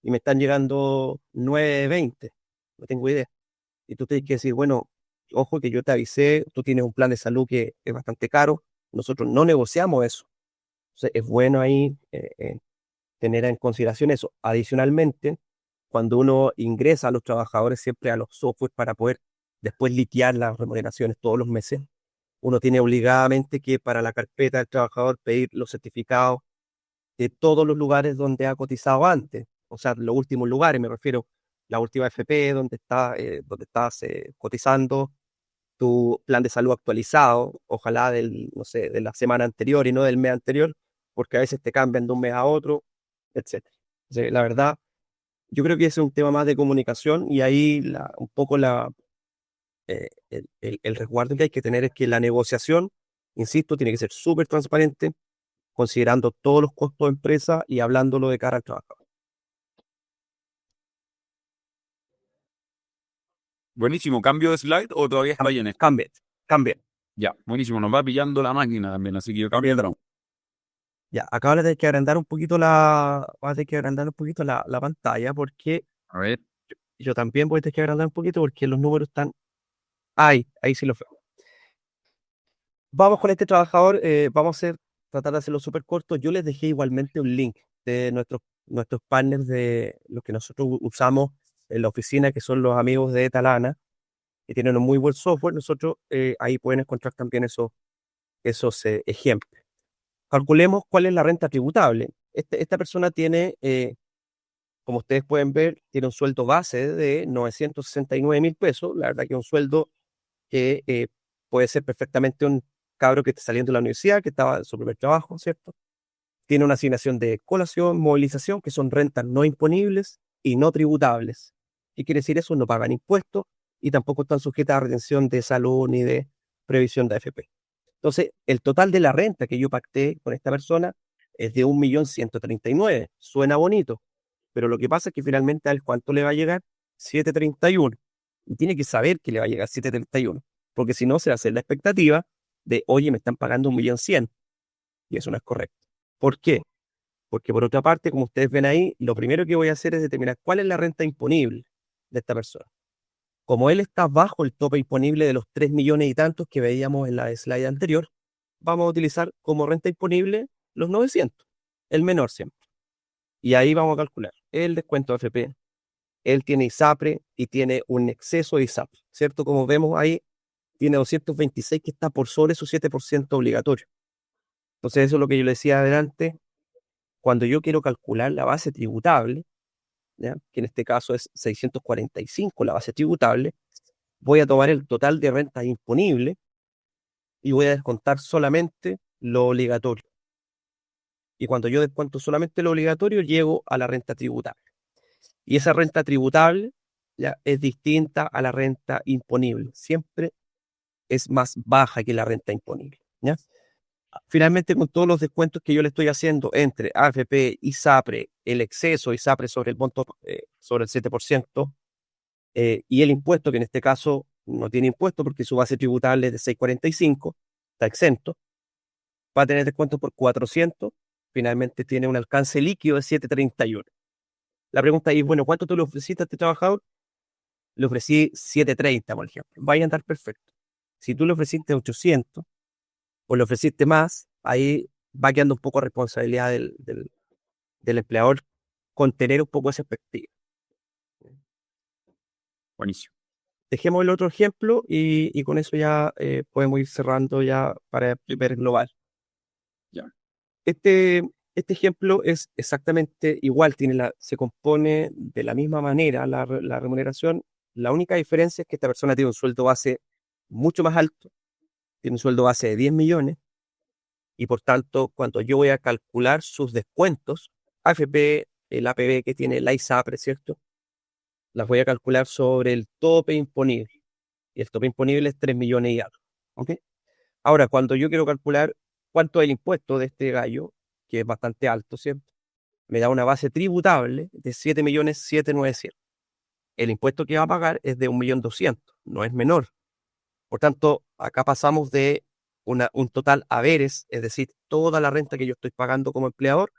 [SPEAKER 2] y me están llegando 9.20, no tengo idea. Y tú tienes que decir, bueno, ojo que yo te avisé, tú tienes un plan de salud que es bastante caro, nosotros no negociamos eso. Entonces es bueno ahí tener en consideración eso. Adicionalmente, cuando uno ingresa a los trabajadores siempre a los software para poder después liquear las remuneraciones todos los meses, uno tiene obligadamente que para la carpeta del trabajador pedir los certificados de todos los lugares donde ha cotizado antes. O sea, los últimos lugares, me refiero, la última FP donde estás cotizando, tu plan de salud actualizado, ojalá no sé, de la semana anterior y no del mes anterior, porque a veces te cambian de un mes a otro, etcétera. Entonces, la verdad, yo creo que ese es un tema más de comunicación y ahí un poco el resguardo que hay que tener es que la negociación, insisto, tiene que ser súper transparente, considerando todos los costos de empresa y hablándolo de cara al trabajador.
[SPEAKER 1] Buenísimo. ¿Cambio de slide o todavía está ahí en esto?
[SPEAKER 2] Cambien, cambien.
[SPEAKER 1] Ya, buenísimo. Nos va pillando la máquina también, así que yo cambio el drone.
[SPEAKER 2] Ya, acá ahora tener que agrandar un poquito la pantalla porque
[SPEAKER 1] A ver.
[SPEAKER 2] yo también voy a tener que agrandar un poquito porque los números están Ahí sí lo fue. Vamos con este trabajador, tratar de hacerlo súper corto. Yo les dejé igualmente un link de nuestros partners, de los que nosotros usamos en la oficina, que son los amigos de Talana, que tienen un muy buen software. Nosotros ahí pueden encontrar también esos ejemplos. Calculemos cuál es la renta tributable. Esta persona tiene, como ustedes pueden ver, tiene un sueldo base de 969.000 pesos. La verdad que es un sueldo que puede ser perfectamente un cabro que está saliendo de la universidad, que estaba en su primer trabajo, ¿cierto? Tiene una asignación de colación, movilización, que son rentas no imponibles y no tributables. ¿Qué quiere decir eso? No pagan impuestos y tampoco están sujetas a retención de salud ni de previsión de AFP. Entonces, el total de la renta que yo pacté con esta persona es de 1.139.000. Suena bonito, pero lo que pasa es que finalmente a él, ¿cuánto le va a llegar? 731. Y tiene que saber que le va a llegar 731, porque si no se va a hacer la expectativa de, oye, me están pagando 1.100.000, y eso no es correcto. ¿Por qué? Porque por otra parte, como ustedes ven ahí, lo primero que voy a hacer es determinar cuál es la renta imponible de esta persona. Como él está bajo el tope imponible de los 3 millones y tantos que veíamos en la slide anterior, vamos a utilizar como renta imponible los 900, el menor siempre. Y ahí vamos a calcular el descuento de AFP. Él tiene ISAPRE y tiene un exceso de ISAPRE, ¿cierto? Como vemos ahí, tiene 226 que está por sobre su 7% obligatorio. Entonces eso es lo que yo le decía adelante. Cuando yo quiero calcular la base tributable, ¿ya?, que en este caso es 645 la base tributable, voy a tomar el total de renta imponible y voy a descontar solamente lo obligatorio. Y cuando yo descuento solamente lo obligatorio, llego a la renta tributable. Y esa renta tributable ya es distinta a la renta imponible. Siempre es más baja que la renta imponible, ¿ya? Finalmente, con todos los descuentos que yo le estoy haciendo entre AFP, ISAPRE, el exceso ISAPRE sobre el monto, sobre el 7%, y el impuesto, que en este caso no tiene impuesto porque su base tributable es de 645, está exento, va a tener descuento por 400, finalmente tiene un alcance líquido de 731. La pregunta es, bueno, ¿cuánto tú le ofreciste a este trabajador? Le ofrecí 730, por ejemplo. Vaya a andar perfecto. Si tú le ofreciste 800 o le ofreciste más, ahí va quedando un poco responsabilidad del empleador con tener un poco esa perspectiva.
[SPEAKER 1] Buenísimo.
[SPEAKER 2] Dejemos el otro ejemplo y con eso ya podemos ir cerrando ya para ver global.
[SPEAKER 1] Ya.
[SPEAKER 2] Este ejemplo es exactamente igual, se compone de la misma manera la remuneración. La única diferencia es que esta persona tiene un sueldo base mucho más alto, tiene un sueldo base de 10 millones, y por tanto, cuando yo voy a calcular sus descuentos, AFP, el APB que tiene la ISAPRE, ¿cierto?, las voy a calcular sobre el tope imponible. Y el tope imponible es 3 millones y algo. ¿Ok? Ahora, cuando yo quiero calcular cuánto es el impuesto de este gallo, que es bastante alto, ¿cierto?, me da una base tributable de 7.797.000. El impuesto que va a pagar es de 1.200.000, no es menor. Por tanto, acá pasamos de un total haberes, es decir, toda la renta que yo estoy pagando como empleador,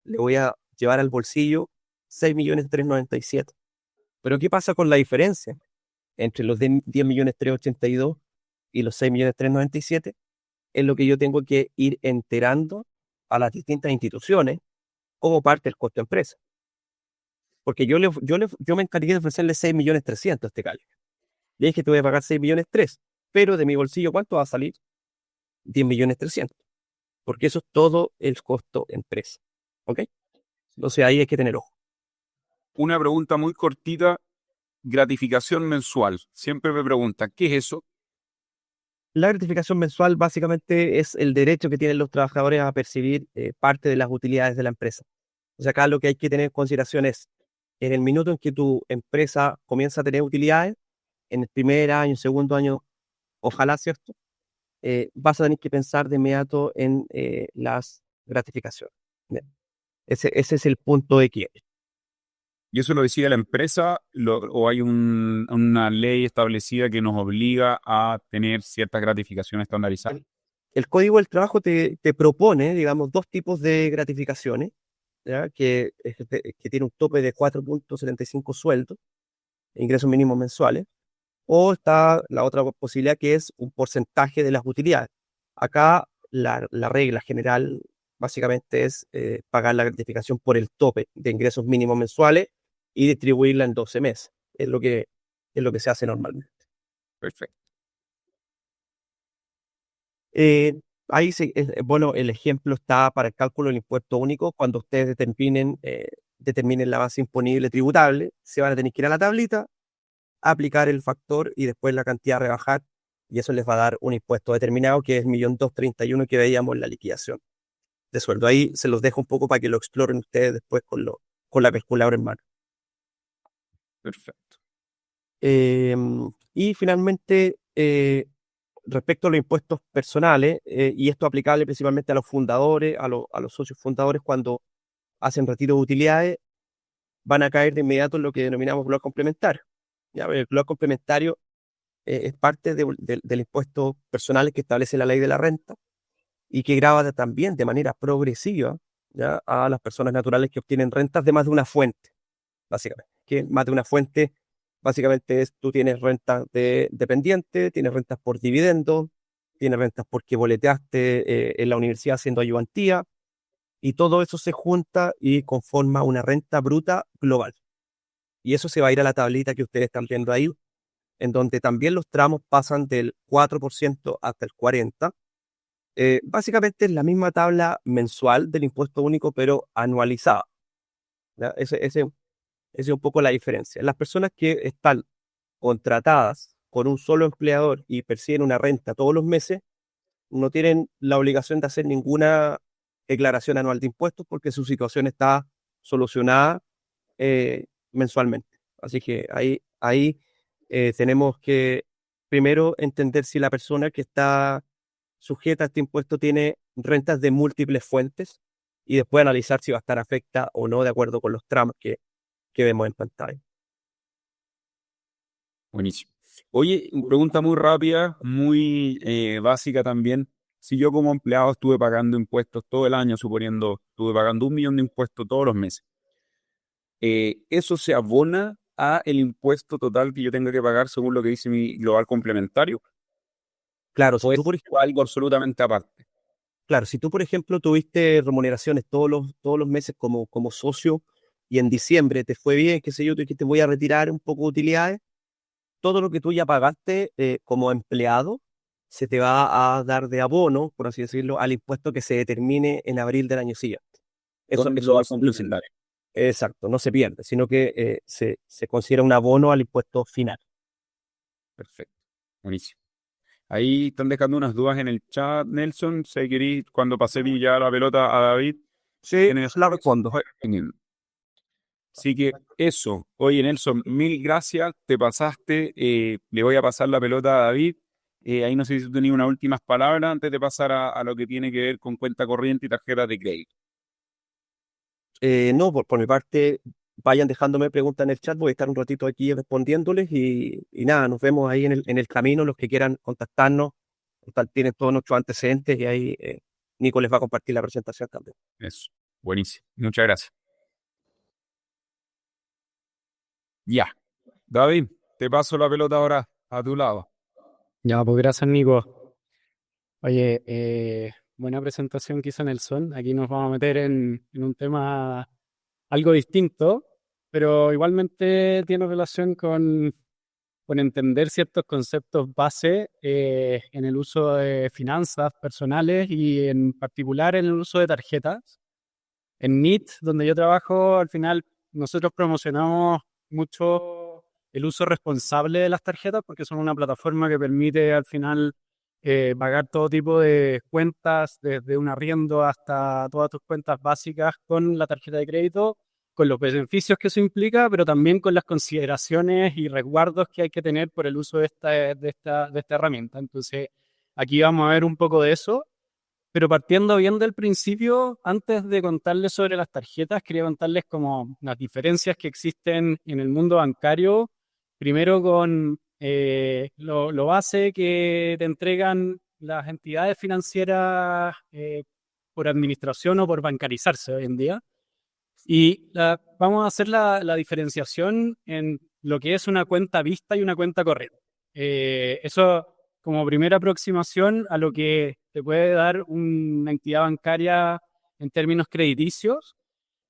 [SPEAKER 2] le voy a llevar al bolsillo 6.397.000. Pero ¿qué pasa con la diferencia entre los 10.382.000 y los 6.397.000? Es lo que yo tengo que ir enterando a las distintas instituciones como parte del costo de empresa. Porque yo me encargué de ofrecerle 6.300.000 a este gallo. Le dije que te voy a pagar 6.300.000, pero de mi bolsillo, ¿cuánto va a salir? 10.300.000. Porque eso es todo el costo empresa. ¿Ok? Entonces ahí hay que tener ojo.
[SPEAKER 1] Una pregunta muy cortita, gratificación mensual. Siempre me preguntan, ¿qué es eso?
[SPEAKER 2] La gratificación mensual básicamente es el derecho que tienen los trabajadores a percibir parte de las utilidades de la empresa. O sea, acá lo que hay que tener en consideración es, en el minuto en que tu empresa comienza a tener utilidades, en el primer año, segundo año, ojalá, ¿cierto?, vas a tener que pensar de inmediato en las gratificaciones. Bien. Ese es el punto de quiebre.
[SPEAKER 1] ¿Y eso lo decide la empresa o hay una ley establecida que nos obliga a tener ciertas gratificaciones estandarizadas?
[SPEAKER 2] El Código del Trabajo te propone, digamos, dos tipos de gratificaciones, ¿ya?, que tiene un tope de 4.75 sueldos, ingresos mínimos mensuales. o está la otra posibilidad que es un porcentaje de las utilidades. Acá la regla general básicamente es pagar la gratificación por el tope de ingresos mínimos mensuales y distribuirla en 12 meses. Es lo que se hace normalmente.
[SPEAKER 1] Perfecto.
[SPEAKER 2] Bueno, el ejemplo está para el cálculo del impuesto único. Cuando ustedes determinen la base imponible tributable, se van a tener que ir a la tablita, aplicar el factor y después la cantidad a rebajar, y eso les va a dar un impuesto determinado que es 1.231.000 que veíamos en la liquidación de sueldo. Ahí se los dejo un poco para que lo exploren ustedes después con la calculadora en mano.
[SPEAKER 1] Perfecto.
[SPEAKER 2] Y finalmente, respecto a los impuestos personales, y esto aplicable principalmente a los fundadores, a los socios fundadores cuando hacen retiro de utilidades, van a caer de inmediato en lo que denominamos bloque complementario. ¿Ya? El bloque complementario es parte del impuesto personal que establece la ley de la renta y que grava también de manera progresiva, ¿ya?, a las personas naturales que obtienen rentas de más de una fuente, básicamente. Que más de una fuente, básicamente es, tú tienes rentas de dependiente, tienes rentas por dividendo, tienes rentas porque boleteaste en la universidad haciendo ayudantía, y todo eso se junta y conforma una renta bruta global. Y eso se va a ir a la tablita que ustedes están viendo ahí, en donde también los tramos pasan del 4% hasta el 40%. Básicamente es la misma tabla mensual del impuesto único, pero anualizada. ¿Ya? Ese es un poco la diferencia. Las personas que están contratadas con un solo empleador y perciben una renta todos los meses, no tienen la obligación de hacer ninguna declaración anual de impuestos porque su situación está solucionada mensualmente. Así que ahí tenemos que primero entender si la persona que está sujeta a este impuesto tiene rentas de múltiples fuentes y después analizar si va a estar afecta o no de acuerdo con los tramos que vemos en pantalla.
[SPEAKER 1] Buenísimo. Oye, pregunta muy rápida, muy básica también. Si yo como empleado estuve pagando impuestos todo el año, suponiendo, estuve pagando 1 millón de impuestos todos los meses, ¿eso se abona a el impuesto total que yo tenga que pagar según lo que dice mi global complementario?
[SPEAKER 2] Claro,
[SPEAKER 1] ¿O es algo absolutamente aparte?
[SPEAKER 2] si tú, por ejemplo, tuviste remuneraciones todos los meses como socio y en diciembre te fue bien, qué sé yo, tú dijiste voy a retirar un poco de utilidades, todo lo que tú ya pagaste como empleado se te va a dar de abono, por así decirlo, al impuesto que se determine en abril del año siguiente.
[SPEAKER 1] Con el
[SPEAKER 2] Eso
[SPEAKER 1] global
[SPEAKER 2] es
[SPEAKER 1] complementario.
[SPEAKER 2] exacto, no se pierde, sino que se considera un abono al impuesto final.
[SPEAKER 1] Perfecto. Buenísimo. Ahí están dejando unas dudas en el chat, Nelson. Si queréis, cuando pasé ya la pelota a David,
[SPEAKER 2] Sí,
[SPEAKER 1] tienes
[SPEAKER 2] la respondo.
[SPEAKER 1] Así que eso. Oye, Nelson, mil gracias. Te pasaste. Le voy a pasar la pelota a David. Ahí no sé si tú tenías unas últimas palabras antes de pasar a lo que tiene que ver con cuenta corriente y tarjetas de crédito.
[SPEAKER 2] No, por mi parte, vayan dejándome preguntas en el chat, voy a estar un ratito aquí respondiéndoles y nada, nos vemos ahí en el camino, los que quieran contactarnos, total, tienen todos nuestros antecedentes y ahí Nico les va a compartir la presentación también.
[SPEAKER 1] Eso. Buenísimo. Muchas gracias. Ya. David, te paso la pelota ahora a tu lado.
[SPEAKER 3] Ya, pues gracias, Nico. Oye, buena presentación que hizo Nelson. Aquí nos vamos a meter en un tema algo distinto, pero igualmente tiene relación con entender ciertos conceptos base en el uso de finanzas personales y en particular en el uso de tarjetas. En NIT, donde yo trabajo, al final nosotros promocionamos mucho el uso responsable de las tarjetas porque son una plataforma que permite al final pagar todo tipo de cuentas, desde un arriendo hasta todas tus cuentas básicas con la tarjeta de crédito, con los beneficios que eso implica, pero también con las consideraciones y resguardos que hay que tener por el uso de esta herramienta. Entonces, aquí vamos a ver un poco de eso. Pero partiendo bien del principio, antes de contarles sobre las tarjetas, quería contarles como las diferencias que existen en el mundo bancario. Primero con lo base que te entregan las entidades financieras por administración o por bancarizarse hoy en día. Y vamos a hacer la diferenciación en lo que es una cuenta vista y una cuenta corriente. Eso como primera aproximación a lo que te puede dar una entidad bancaria en términos crediticios.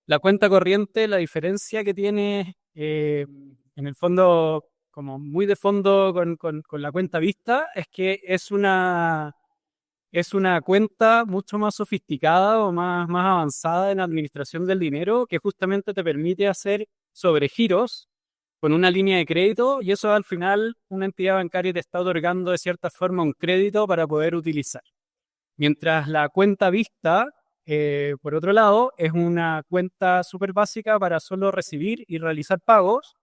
[SPEAKER 3] La cuenta corriente, la diferencia que tiene en el fondo, como muy de fondo con la cuenta vista, es que es una cuenta mucho más sofisticada o más avanzada en administración del dinero que justamente te permite hacer sobregiros con una línea de crédito y eso al final una entidad bancaria te está otorgando de cierta forma un crédito para poder utilizar. Mientras la cuenta vista, por otro lado, es una cuenta súper básica para solo recibir y realizar pagos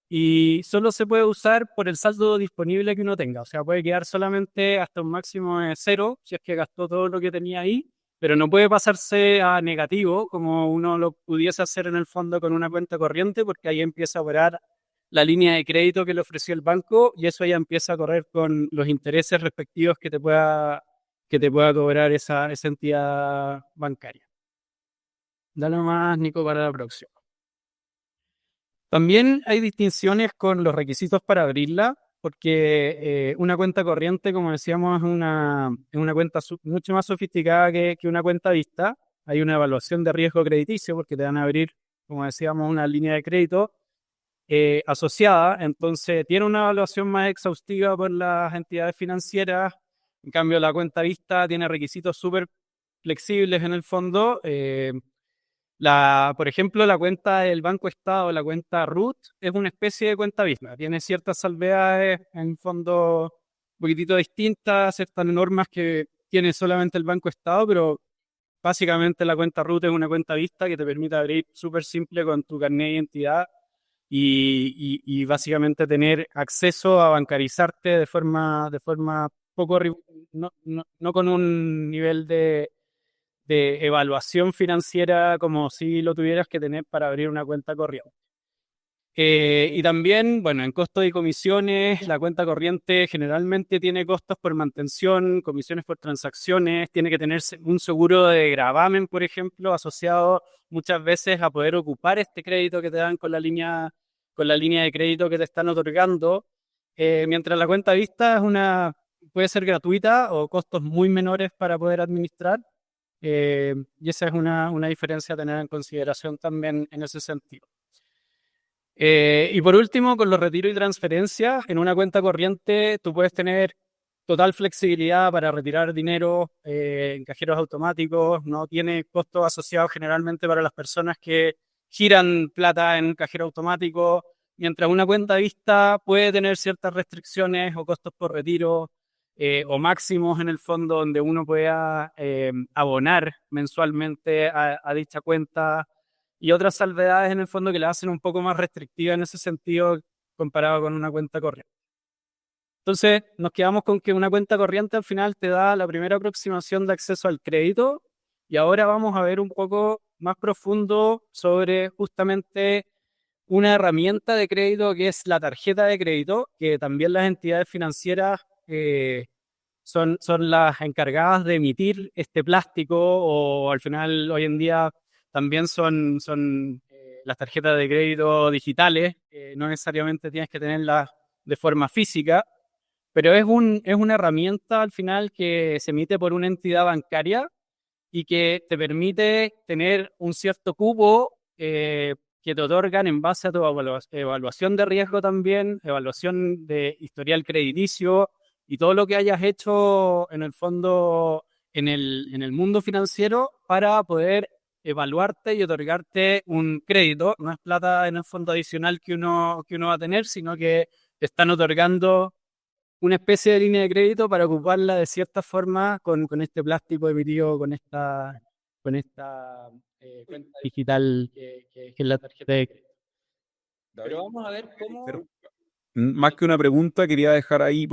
[SPEAKER 3] y solo se puede usar por el saldo disponible que uno tenga. O sea, puede quedar solamente hasta un máximo de cero si es que gastó todo lo que tenía ahí, pero no puede pasarse a negativo como uno lo pudiese hacer en el fondo con una cuenta corriente, porque ahí empieza a operar la línea de crédito que le ofreció el banco y eso ya empieza a correr con los intereses respectivos que te pueda cobrar esa entidad bancaria. Dale más, Nico, para la próxima. También hay distinciones con los requisitos para abrirla, porque una cuenta corriente, como decíamos, es una cuenta mucho más sofisticada que una cuenta vista. Hay una evaluación de riesgo crediticio, porque te van a abrir, como decíamos, una línea de crédito asociada, entonces tiene una evaluación más exhaustiva por las entidades financieras. En cambio, la cuenta vista tiene requisitos súper flexibles en el fondo. Por ejemplo, la cuenta del Banco Estado, la cuenta RUT, es una especie de cuenta vista. Tiene ciertas salvedades, en fondo, un poquitito distintas, ciertas normas que tiene solamente el Banco Estado, pero básicamente la cuenta RUT es una cuenta vista que te permite abrir súper simple con tu carnet de identidad y básicamente tener acceso a bancarizarte de forma poco, no con un nivel de evaluación financiera como si lo tuvieras que tener para abrir una cuenta corriente. Y también, bueno, en costos y comisiones, la cuenta corriente generalmente tiene costos por mantención, comisiones por transacciones, tiene que tener un seguro de gravamen, por ejemplo, asociado muchas veces a poder ocupar este crédito que te dan con la línea de crédito que te están otorgando, mientras la cuenta vista puede ser gratuita o costos muy menores para poder administrar. Y esa es una diferencia a tener en consideración también en ese sentido. Y por último, con los retiros y transferencias, en una cuenta corriente tú puedes tener total flexibilidad para retirar dinero en cajeros automáticos, no tiene costos asociados generalmente para las personas que giran plata en un cajero automático, mientras una cuenta vista puede tener ciertas restricciones o costos por retiro o máximos en el fondo donde uno pueda abonar mensualmente a dicha cuenta y otras salvedades en el fondo que la hacen un poco más restrictiva en ese sentido comparado con una cuenta corriente. Entonces nos quedamos con que una cuenta corriente al final te da la primera aproximación de acceso al crédito y ahora vamos a ver un poco más profundo sobre justamente una herramienta de crédito que es la tarjeta de crédito, que también las entidades financieras son las encargadas de emitir este plástico o al final hoy en día también son las tarjetas de crédito digitales, no necesariamente tienes que tenerlas de forma física, pero es una herramienta al final que se emite por una entidad bancaria y que te permite tener un cierto cupo que te otorgan en base a tu evaluación de riesgo también, evaluación de historial crediticio y todo lo que hayas hecho en el fondo en el mundo financiero para poder evaluarte y otorgarte un crédito. No es plata en el fondo adicional que uno va a tener, sino que te están otorgando una especie de línea de crédito para ocuparla de cierta forma con este plástico emitido con esta cuenta digital que es la tarjeta de crédito. Pero vamos a ver cómo...
[SPEAKER 1] Más que una pregunta, quería dejar ahí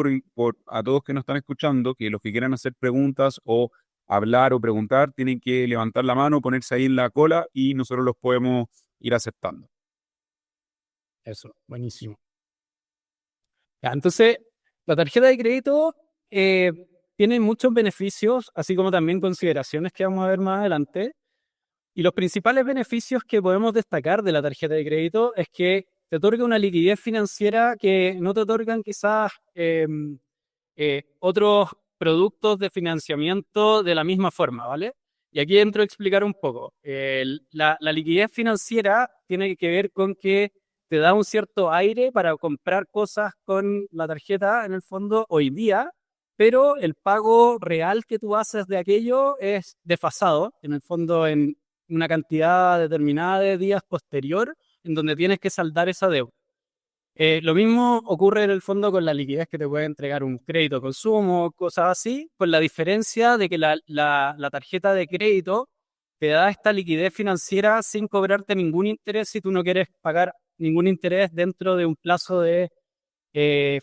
[SPEAKER 1] a todos que nos están escuchando que los que quieran hacer preguntas o hablar o preguntar tienen que levantar la mano, ponerse ahí en la cola y nosotros los podemos ir aceptando.
[SPEAKER 3] Eso, buenísimo. Ya, entonces, la tarjeta de crédito tiene muchos beneficios, así como también consideraciones que vamos a ver más adelante. Y los principales beneficios que podemos destacar de la tarjeta de crédito es que te otorga una liquidez financiera que no te otorgan quizás otros productos de financiamiento de la misma forma, ¿vale? Y aquí entro a explicar un poco. La liquidez financiera tiene que ver con que te da un cierto aire para comprar cosas con la tarjeta en el fondo hoy día, pero el pago real que tú haces de aquello es desfasado, en el fondo en una cantidad determinada de días posterior, en donde tienes que saldar esa deuda. Lo mismo ocurre en el fondo con la liquidez que te puede entregar un crédito de consumo, cosas así, con la diferencia de que la tarjeta de crédito te da esta liquidez financiera sin cobrarte ningún interés si tú no quieres pagar ningún interés dentro de un plazo de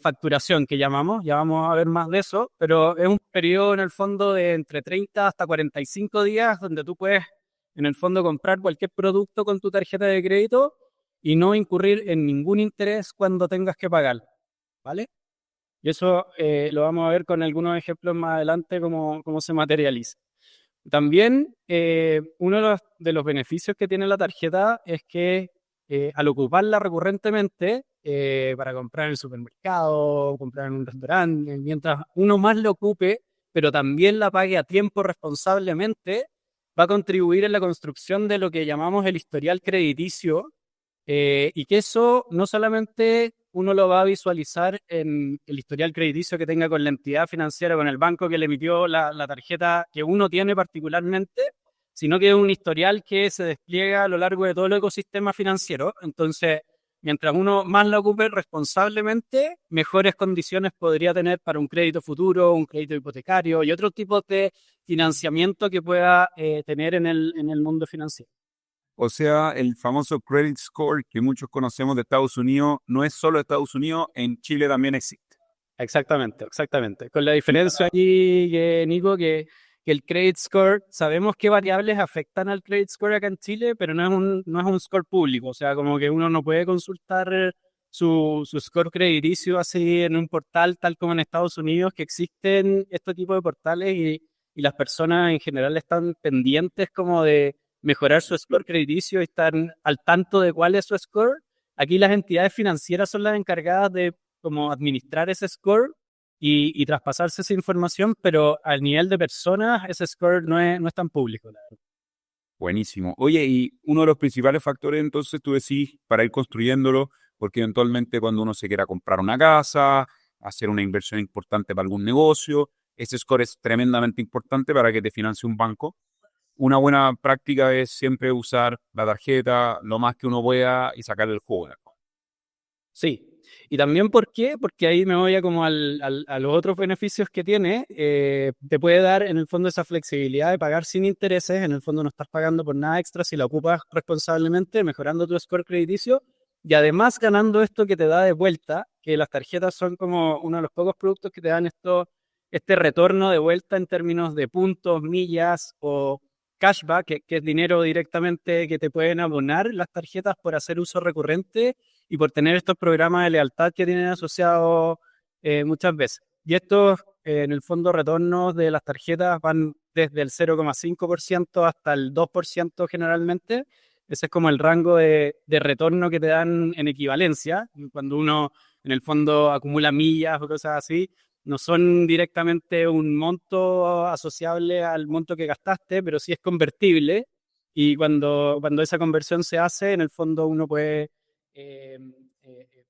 [SPEAKER 3] facturación que llamamos. Ya vamos a ver más de eso, pero es un periodo en el fondo de entre 30 hasta 45 días donde tú puedes en el fondo comprar cualquier producto con tu tarjeta de crédito y no incurrir en ningún interés cuando tengas que pagar, ¿vale? Y eso lo vamos a ver con algunos ejemplos más adelante cómo se materializa. También uno de los beneficios que tiene la tarjeta es que al ocuparla recurrentemente para comprar en el supermercado, comprar en un restaurante, mientras uno más lo ocupe, pero también la pague a tiempo responsablemente, va a contribuir en la construcción de lo que llamamos el historial crediticio, y que eso no solamente uno lo va a visualizar en el historial crediticio que tenga con la entidad financiera, con el banco que le emitió la tarjeta que uno tiene particularmente, sino que es un historial que se despliega a lo largo de todo el ecosistema financiero. Entonces, mientras uno más lo ocupe responsablemente, mejores condiciones podría tener para un crédito futuro, un crédito hipotecario y otros tipos de financiamiento que pueda tener en el mundo financiero.
[SPEAKER 1] O sea, el famoso credit score que muchos conocemos de Estados Unidos no es solo de Estados Unidos, en Chile también existe.
[SPEAKER 3] Exactamente, exactamente. Con la diferencia aquí, Nico, que el credit score, sabemos qué variables afectan al credit score acá en Chile, pero no es un score público. O sea, como que uno no puede consultar su score crediticio así en un portal tal como en Estados Unidos, que existen este tipo de portales y las personas en general están pendientes como de mejorar su score crediticio y están al tanto de cuál es su score. Aquí las entidades financieras son las encargadas de como administrar ese score y traspasarse esa información, pero al nivel de personas ese score no es tan público, la verdad.
[SPEAKER 1] Buenísimo. Oye, y uno de los principales factores, entonces, tú decís, para ir construyéndolo, porque eventualmente cuando uno se quiera comprar una casa, hacer una inversión importante para algún negocio, ese score es tremendamente importante para que te financie un banco. Una buena práctica es siempre usar la tarjeta lo más que uno pueda y sacarle el jugo.
[SPEAKER 3] Sí. Y también, ¿por qué? Porque ahí me voy a como a los otros beneficios que tiene. Te puede dar en el fondo esa flexibilidad de pagar sin intereses. En el fondo no estás pagando por nada extra si la ocupas responsablemente, mejorando tu score crediticio. Y además ganando esto que te da de vuelta, que las tarjetas son como uno de los pocos productos que te dan este retorno de vuelta en términos de puntos, millas o cashback, que es dinero directamente que te pueden abonar las tarjetas por hacer uso recurrente y por tener estos programas de lealtad que tienen asociados muchas veces. Y estos, en el fondo, retornos de las tarjetas van desde el 0,5% hasta el 2% generalmente. Ese es como el rango de retorno que te dan en equivalencia. Cuando uno, en el fondo, acumula millas o cosas así, no son directamente un monto asociable al monto que gastaste, pero sí es convertible. Y cuando esa conversión se hace, en el fondo uno puede eh, eh,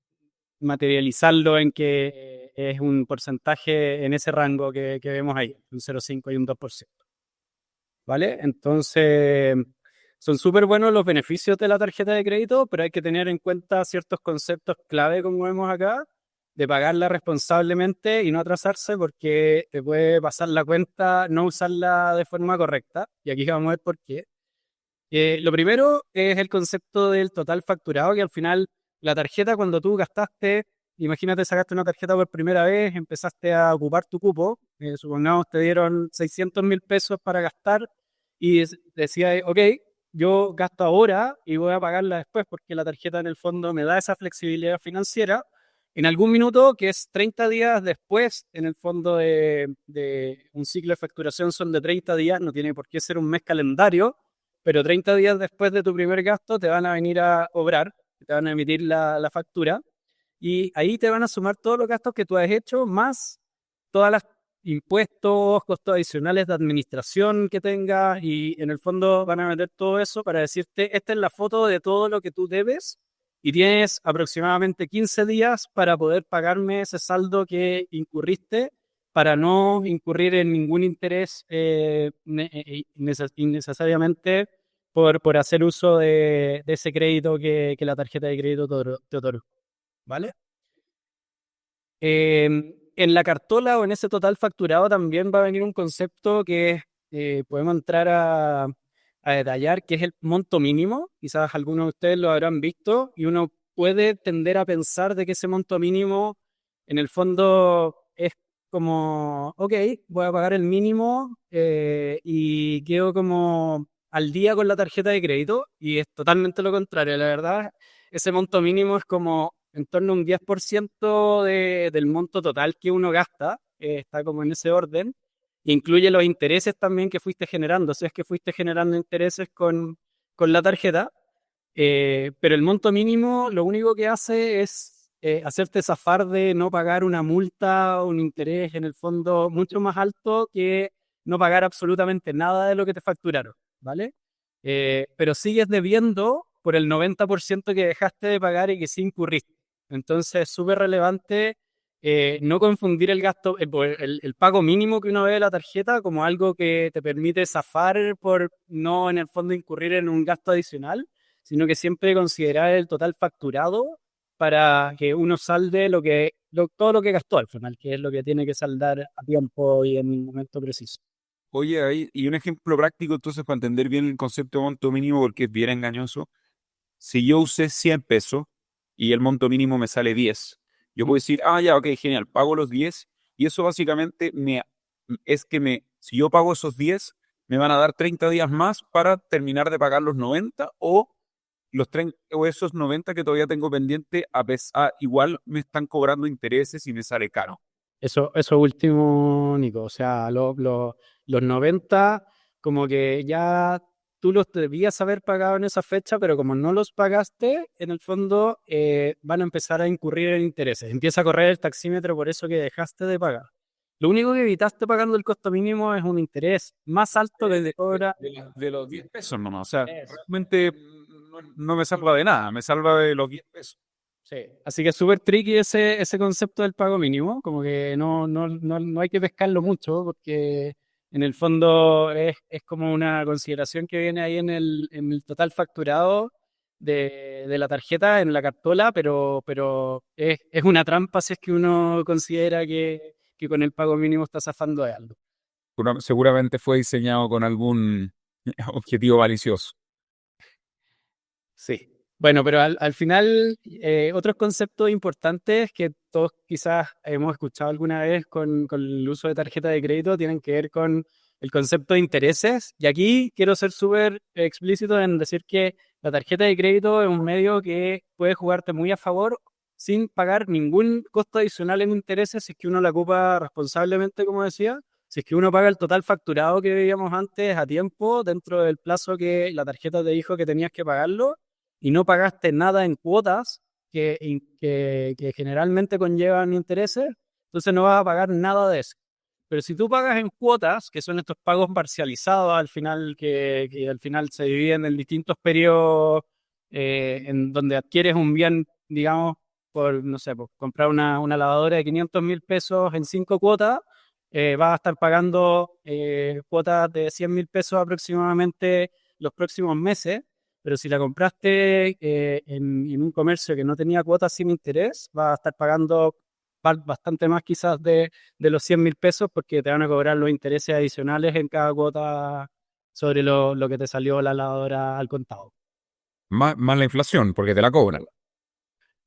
[SPEAKER 3] materializarlo en que es un porcentaje en ese rango que vemos ahí, un 0,5 y un 2%. ¿Vale? Entonces, son súper buenos los beneficios de la tarjeta de crédito, pero hay que tener en cuenta ciertos conceptos clave, como vemos acá, de pagarla responsablemente y no atrasarse porque te puede pasar la cuenta, no usarla de forma correcta. Y aquí vamos a ver por qué. Lo primero es el concepto del total facturado, que al final la tarjeta cuando tú gastaste, imagínate sacaste una tarjeta por primera vez, empezaste a ocupar tu cupo, supongamos te dieron 600.000 pesos para gastar y decía, ok, yo gasto ahora y voy a pagarla después porque la tarjeta en el fondo me da esa flexibilidad financiera. En algún minuto, que es 30 días después, en el fondo de un ciclo de facturación son de 30 días, no tiene por qué ser un mes calendario, pero 30 días después de tu primer gasto te van a venir a obrar te van a emitir la factura, y ahí te van a sumar todos los gastos que tú has hecho, más todas las impuestos, costos adicionales de administración que tengas, y en el fondo van a meter todo eso para decirte, esta es la foto de todo lo que tú debes, y tienes aproximadamente 15 días para poder pagarme ese saldo que incurriste, para no incurrir en ningún interés innecesariamente por hacer uso de ese crédito que la tarjeta de crédito te otorga. ¿Vale? En la cartola o en ese total facturado también va a venir un concepto que podemos entrar a detallar, que es el monto mínimo. Quizás algunos de ustedes lo habrán visto, y uno puede tender a pensar de que ese monto mínimo en el fondo es como, ok, voy a pagar el mínimo y quedo como al día con la tarjeta de crédito, y es totalmente lo contrario. La verdad, ese monto mínimo es como en torno a un 10% del monto total que uno gasta, está como en ese orden, e incluye los intereses también que fuiste generando, si es que fuiste generando intereses con la tarjeta, pero el monto mínimo lo único que hace es hacerte zafar de no pagar una multa o un interés en el fondo mucho más alto que no pagar absolutamente nada de lo que te facturaron, ¿vale? Pero sigues debiendo por el 90% que dejaste de pagar y que sí incurriste. Entonces es súper relevante no confundir el gasto, el pago mínimo que uno ve de la tarjeta como algo que te permite zafar por no en el fondo incurrir en un gasto adicional, sino que siempre considerar el total facturado para que uno salde todo lo que gastó al final, que es lo que tiene que saldar a tiempo y en el momento preciso.
[SPEAKER 1] Oye, ahí, y un ejemplo práctico entonces para entender bien el concepto de monto mínimo, porque es bien engañoso. Si yo usé 100 pesos y el monto mínimo me sale 10, yo puedo decir, ah, ya, ok, genial, pago los 10, y eso básicamente si yo pago esos 10, me van a dar 30 días más para terminar de pagar los 90, o o esos 90 que todavía tengo pendiente, igual me están cobrando intereses y me sale caro.
[SPEAKER 3] Eso último, Nico. O sea, los 90, como que ya tú los debías haber pagado en esa fecha, pero como no los pagaste, en el fondo van a empezar a incurrir en intereses. Empieza a correr el taxímetro por eso que dejaste de pagar. Lo único que evitaste pagando el costo mínimo es un interés más alto que te cobra.
[SPEAKER 1] De los 10 pesos nomás, o sea, realmente no me salva de nada, me salva de los 10 pesos.
[SPEAKER 3] Sí, así que es súper tricky ese concepto del pago mínimo, como que no hay que pescarlo mucho, porque en el fondo es como una consideración que viene ahí en el total facturado de la tarjeta, en la cartola, pero es una trampa si es que uno considera que con el pago mínimo está zafando de algo.
[SPEAKER 1] Seguramente fue diseñado con algún objetivo malicioso.
[SPEAKER 3] Sí. Bueno, pero al final, otros conceptos importantes que todos quizás hemos escuchado alguna vez con el uso de tarjeta de crédito tienen que ver con el concepto de intereses. Y aquí quiero ser súper explícito en decir que la tarjeta de crédito es un medio que puede jugarte muy a favor sin pagar ningún costo adicional en intereses si es que uno la ocupa responsablemente, como decía. Si es que uno paga el total facturado que veíamos antes a tiempo, dentro del plazo que la tarjeta te dijo que tenías que pagarlo, y no pagaste nada en cuotas que generalmente conllevan intereses, entonces no vas a pagar nada de eso. Pero si tú pagas en cuotas, que son estos pagos parcializados al final, que al final se dividen en distintos periodos, en donde adquieres un bien, digamos, por, no sé, por comprar una lavadora de 500.000 pesos en 5 cuotas, vas a estar pagando cuotas de 100.000 pesos aproximadamente los próximos meses. Pero si la compraste en un comercio que no tenía cuotas sin interés, vas a estar pagando bastante más quizás de los 100.000 pesos, porque te van a cobrar los intereses adicionales en cada cuota sobre lo que te salió la lavadora al contado.
[SPEAKER 1] Más la inflación, porque te la cobran.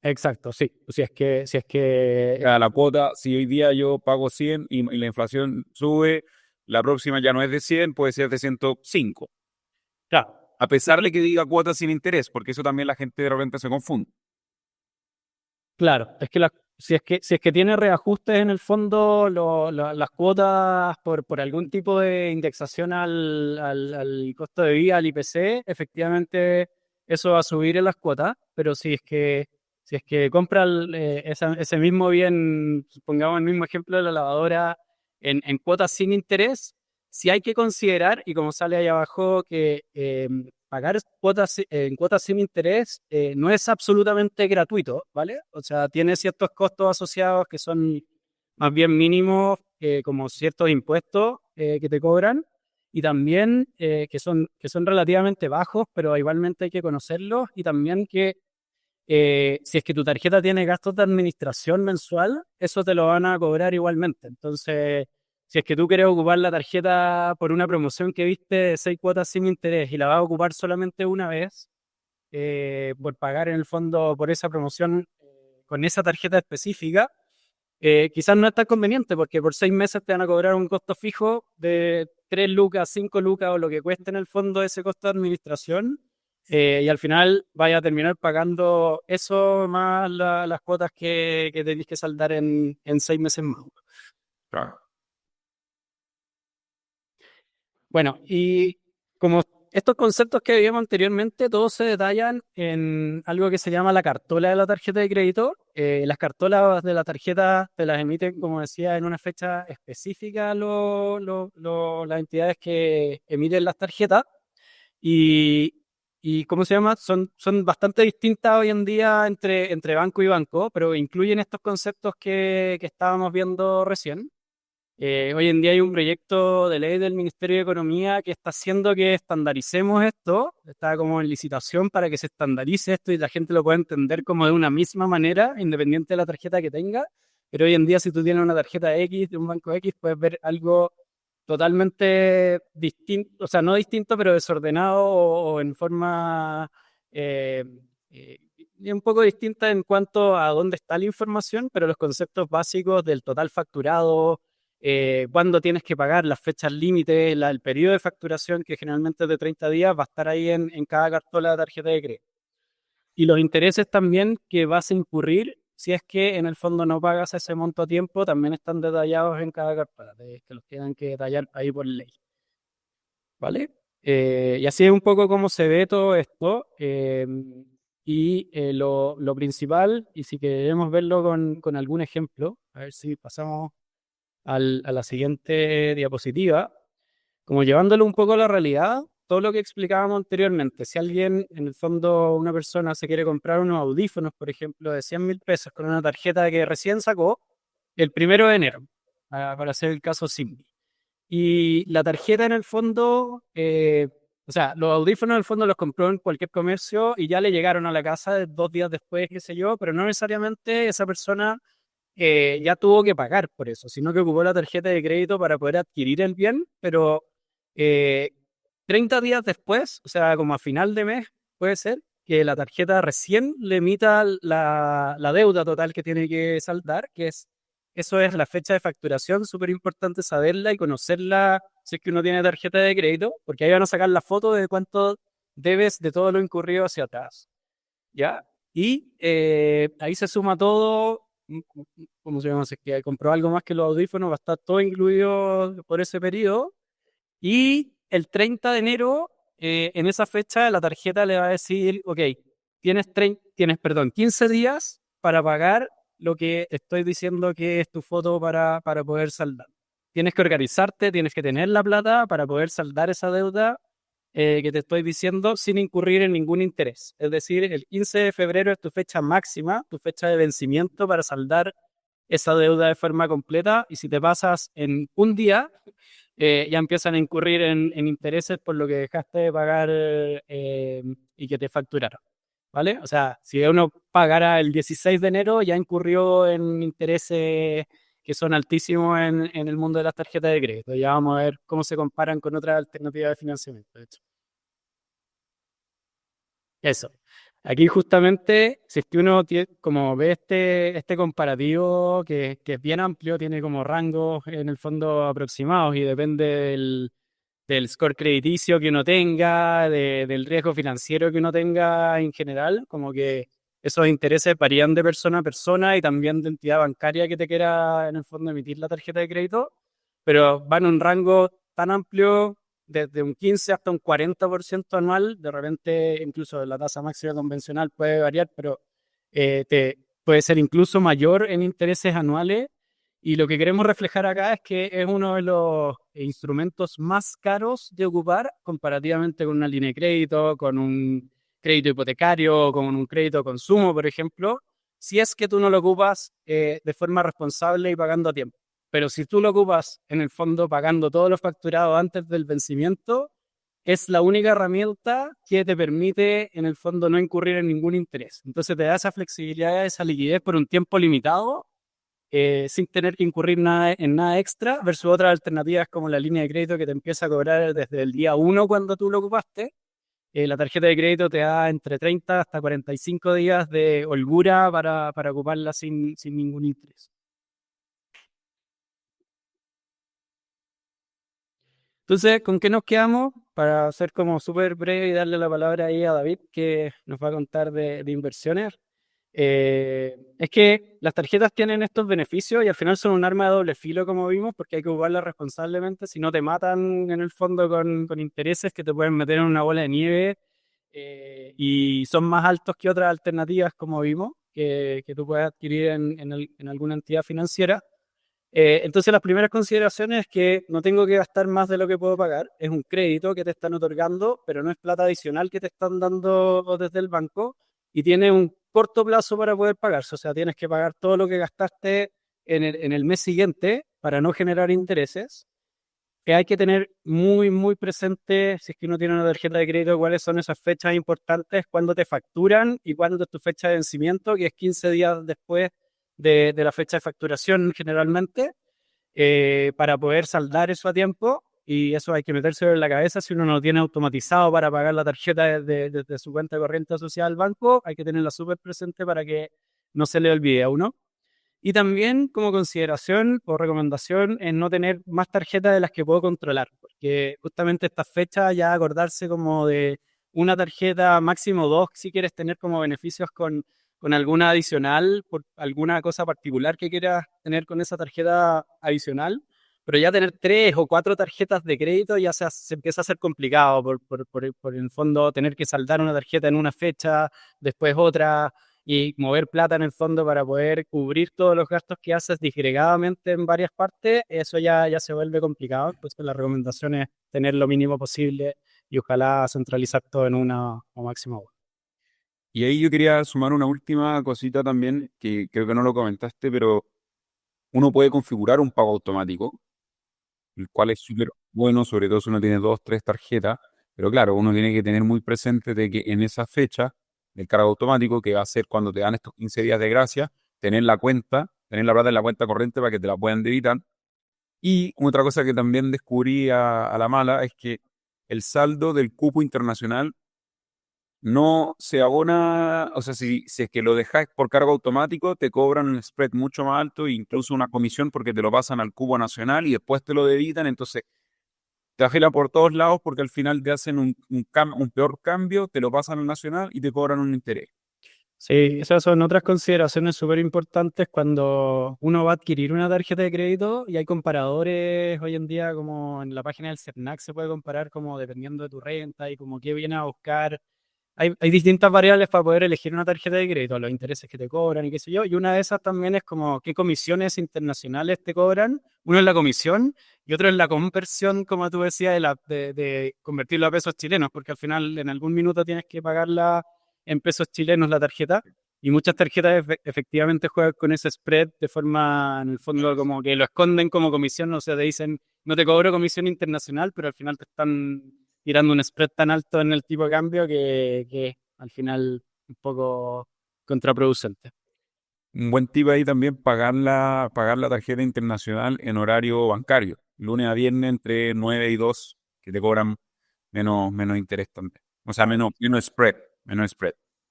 [SPEAKER 3] Exacto, sí. Si es que
[SPEAKER 1] A la cuota, si hoy día yo pago 100 y la inflación sube, la próxima ya no es de 100, puede ser de 105.
[SPEAKER 3] claro,
[SPEAKER 1] A pesar de que diga cuota sin interés, porque eso también la gente de repente se confunde.
[SPEAKER 3] claro, es que si es que tiene reajustes en el fondo, las cuotas por algún tipo de indexación al costo de vida, al IPC, efectivamente eso va a subir en las cuotas, pero si es que compra ese mismo bien, pongamos el mismo ejemplo de la lavadora, en cuotas sin interés, sí hay que considerar, y como sale ahí abajo, que pagar cuotas en cuotas sin interés no es absolutamente gratuito, ¿vale? O sea, tiene ciertos costos asociados que son más bien mínimos, como ciertos impuestos que te cobran, y también que son relativamente bajos, pero igualmente hay que conocerlos, y también que si es que tu tarjeta tiene gastos de administración mensual, eso te lo van a cobrar igualmente. Entonces, si es que tú quieres ocupar la tarjeta por una promoción que viste de 6 cuotas sin interés y la vas a ocupar solamente una vez, por pagar en el fondo por esa promoción con esa tarjeta específica, quizás no es tan conveniente porque por 6 meses te van a cobrar un costo fijo de 3 lucas, 5 lucas o lo que cueste en el fondo ese costo de administración, y al final vaya a terminar pagando eso más las cuotas que tenéis que saldar en 6 meses más.
[SPEAKER 1] Claro.
[SPEAKER 3] Bueno, y como estos conceptos que vimos anteriormente, todos se detallan en algo que se llama la cartola de la tarjeta de crédito. Las cartolas de la tarjeta te las emiten, como decía, en una fecha específica las entidades que emiten las tarjetas. Y, ¿cómo se llama? Son bastante distintas hoy en día entre banco y banco, pero incluyen estos conceptos que estábamos viendo recién. Hoy en día hay un proyecto de ley del Ministerio de Economía que está haciendo que estandaricemos esto, está como en licitación para que se estandarice esto y la gente lo pueda entender como de una misma manera, independiente de la tarjeta que tenga. Pero hoy en día si tú tienes una tarjeta X de un banco X, puedes ver algo totalmente distinto, o sea, no distinto, pero desordenado o en forma eh, eh, un poco distinta en cuanto a dónde está la información, pero los conceptos básicos del total facturado, cuándo tienes que pagar, las fechas límites, el periodo de facturación, que generalmente es de 30 días, va a estar ahí en cada cartola de tarjeta de crédito. Y los intereses también que vas a incurrir si es que en el fondo no pagas ese monto a tiempo, también están detallados en cada cartola, que los tienen que detallar ahí por ley. ¿Vale? Y así es un poco cómo se ve todo esto. Lo principal, y si queremos verlo con algún ejemplo, a ver si pasamos a la siguiente diapositiva, como llevándolo un poco a la realidad, todo lo que explicábamos anteriormente, si alguien, en el fondo, una persona se quiere comprar unos audífonos, por ejemplo, de 100.000 pesos con una tarjeta que recién sacó el 1 de enero, para hacer el caso simple. Y la tarjeta en el fondo, o sea, los audífonos en el fondo los compró en cualquier comercio y ya le llegaron a la casa 2 días después, qué sé yo, pero no necesariamente esa persona ya tuvo que pagar por eso, sino que ocupó la tarjeta de crédito para poder adquirir el bien, pero eh, 30 días después, o sea, como a final de mes, puede ser que la tarjeta recién le emita la deuda total que tiene que saldar, eso es la fecha de facturación, súper importante saberla y conocerla si es que uno tiene tarjeta de crédito, porque ahí van a sacar la foto de cuánto debes de todo lo incurrido hacia atrás, ¿ya? Y ahí se suma todo. ¿Cómo se llama? Si es que compró algo más que los audífonos, va a estar todo incluido por ese periodo. Y el 30 de enero, en esa fecha, la tarjeta le va a decir, ok, perdón, 15 días para pagar lo que te estoy diciendo que es tu foto para poder saldar. Tienes que organizarte, tienes que tener la plata para poder saldar esa deuda que te estoy diciendo sin incurrir en ningún interés. Es decir, el 15 de febrero es tu fecha máxima, tu fecha de vencimiento para saldar esa deuda de forma completa, y si te pasas en un día, ya empiezan a incurrir en intereses por lo que dejaste de pagar y que te facturaron. ¿Vale? O sea, si uno pagara el 16 de enero, ya incurrió en intereses que son altísimos en el mundo de las tarjetas de crédito. Ya vamos a ver cómo se comparan con otras alternativas de financiamiento. De hecho. Eso. Aquí justamente, si es que uno tiene, como ve este comparativo que es bien amplio, tiene como rangos en el fondo aproximados y depende del score crediticio que uno tenga, del riesgo financiero que uno tenga en general, como que esos intereses varían de persona a persona y también de entidad bancaria que te quiera en el fondo emitir la tarjeta de crédito, pero van en un rango tan amplio desde un 15 hasta un 40% anual. De repente, incluso la tasa máxima convencional puede variar, pero puede ser incluso mayor en intereses anuales. Y lo que queremos reflejar acá es que es uno de los instrumentos más caros de ocupar comparativamente con una línea de crédito, con un crédito hipotecario, con un crédito de consumo, por ejemplo, si es que tú no lo ocupas de forma responsable y pagando a tiempo. Pero si tú lo ocupas en el fondo pagando todos los facturados antes del vencimiento, es la única herramienta que te permite en el fondo no incurrir en ningún interés. Entonces te da esa flexibilidad, esa liquidez por un tiempo limitado, sin tener que incurrir en nada extra, versus otras alternativas como la línea de crédito que te empieza a cobrar desde el día uno cuando tú lo ocupaste. La tarjeta de crédito te da entre 30 hasta 45 días de holgura para ocuparla sin ningún interés. Entonces, ¿con qué nos quedamos? Para ser como súper breve y darle la palabra ahí a David, que nos va a contar de inversiones. Es que las tarjetas tienen estos beneficios y al final son un arma de doble filo, como vimos, porque hay que ocuparlas responsablemente, si no te matan en el fondo con intereses que te pueden meter en una bola de nieve, y son más altos que otras alternativas, como vimos, que tú puedes adquirir en alguna entidad financiera. Entonces las primeras consideraciones es que no tengo que gastar más de lo que puedo pagar, es un crédito que te están otorgando, pero no es plata adicional que te están dando desde el banco, y tiene un corto plazo para poder pagarse, o sea, tienes que pagar todo lo que gastaste en el mes siguiente para no generar intereses. Que hay que tener muy, muy presente, si es que uno tiene una tarjeta de crédito, cuáles son esas fechas importantes, cuándo te facturan y cuándo es tu fecha de vencimiento, que es 15 días después de la fecha de facturación generalmente, para poder saldar eso a tiempo. Y eso hay que metérselo en la cabeza. Si uno no lo tiene automatizado para pagar la tarjeta desde su cuenta corriente asociada al banco, hay que tenerla súper presente para que no se le olvide a uno. Y también como consideración o recomendación es no tener más tarjetas de las que puedo controlar, porque justamente estas fechas ya acordarse como de una tarjeta, máximo dos, si quieres tener como beneficios con alguna adicional, por alguna cosa particular que quieras tener con esa tarjeta adicional, pero ya tener 3 o 4 tarjetas de crédito ya se empieza a hacer complicado por en el fondo tener que saldar una tarjeta en una fecha, después otra y mover plata en el fondo para poder cubrir todos los gastos que haces disgregadamente en varias partes, eso ya se vuelve complicado. Entonces la recomendación es tener lo mínimo posible y ojalá centralizar todo en una o máximo una.
[SPEAKER 1] Y ahí yo quería sumar una última cosita también, que creo que no lo comentaste, pero uno puede configurar un pago automático, el cual es súper bueno, sobre todo si uno tiene dos, tres tarjetas, pero claro, uno tiene que tener muy presente de que en esa fecha del cargo automático, que va a ser cuando te dan estos 15 días de gracia, tener la cuenta, tener la plata en la cuenta corriente para que te la puedan debitar. Y otra cosa que también descubrí a la mala es que el saldo del cupo internacional no se abona, o sea, si es que lo dejas por cargo automático, te cobran un spread mucho más alto e incluso una comisión porque te lo pasan al cupo nacional y después te lo debitan, entonces te agilan por todos lados porque al final te hacen un peor cambio, te lo pasan al nacional y te cobran un interés.
[SPEAKER 3] Sí, esas son otras consideraciones súper importantes cuando uno va a adquirir una tarjeta de crédito y hay comparadores hoy en día como en la página del CERNAC se puede comparar como dependiendo de tu renta y como qué viene a buscar. Hay distintas variables para poder elegir una tarjeta de crédito, los intereses que te cobran y qué sé yo, y una de esas también es como qué comisiones internacionales te cobran. Uno es la comisión y otro es la conversión, como tú decías, de convertirlo a pesos chilenos, porque al final en algún minuto tienes que pagarla en pesos chilenos la tarjeta, y muchas tarjetas efectivamente juegan con ese spread de forma, en el fondo, como que lo esconden como comisión, o sea, te dicen, no te cobro comisión internacional, pero al final te están tirando un spread tan alto en el tipo de cambio que al final un poco contraproducente.
[SPEAKER 1] Un buen tip ahí también pagar la tarjeta internacional en horario bancario, lunes a viernes entre 9 y 2 que te cobran menos interés también. O sea, menos spread.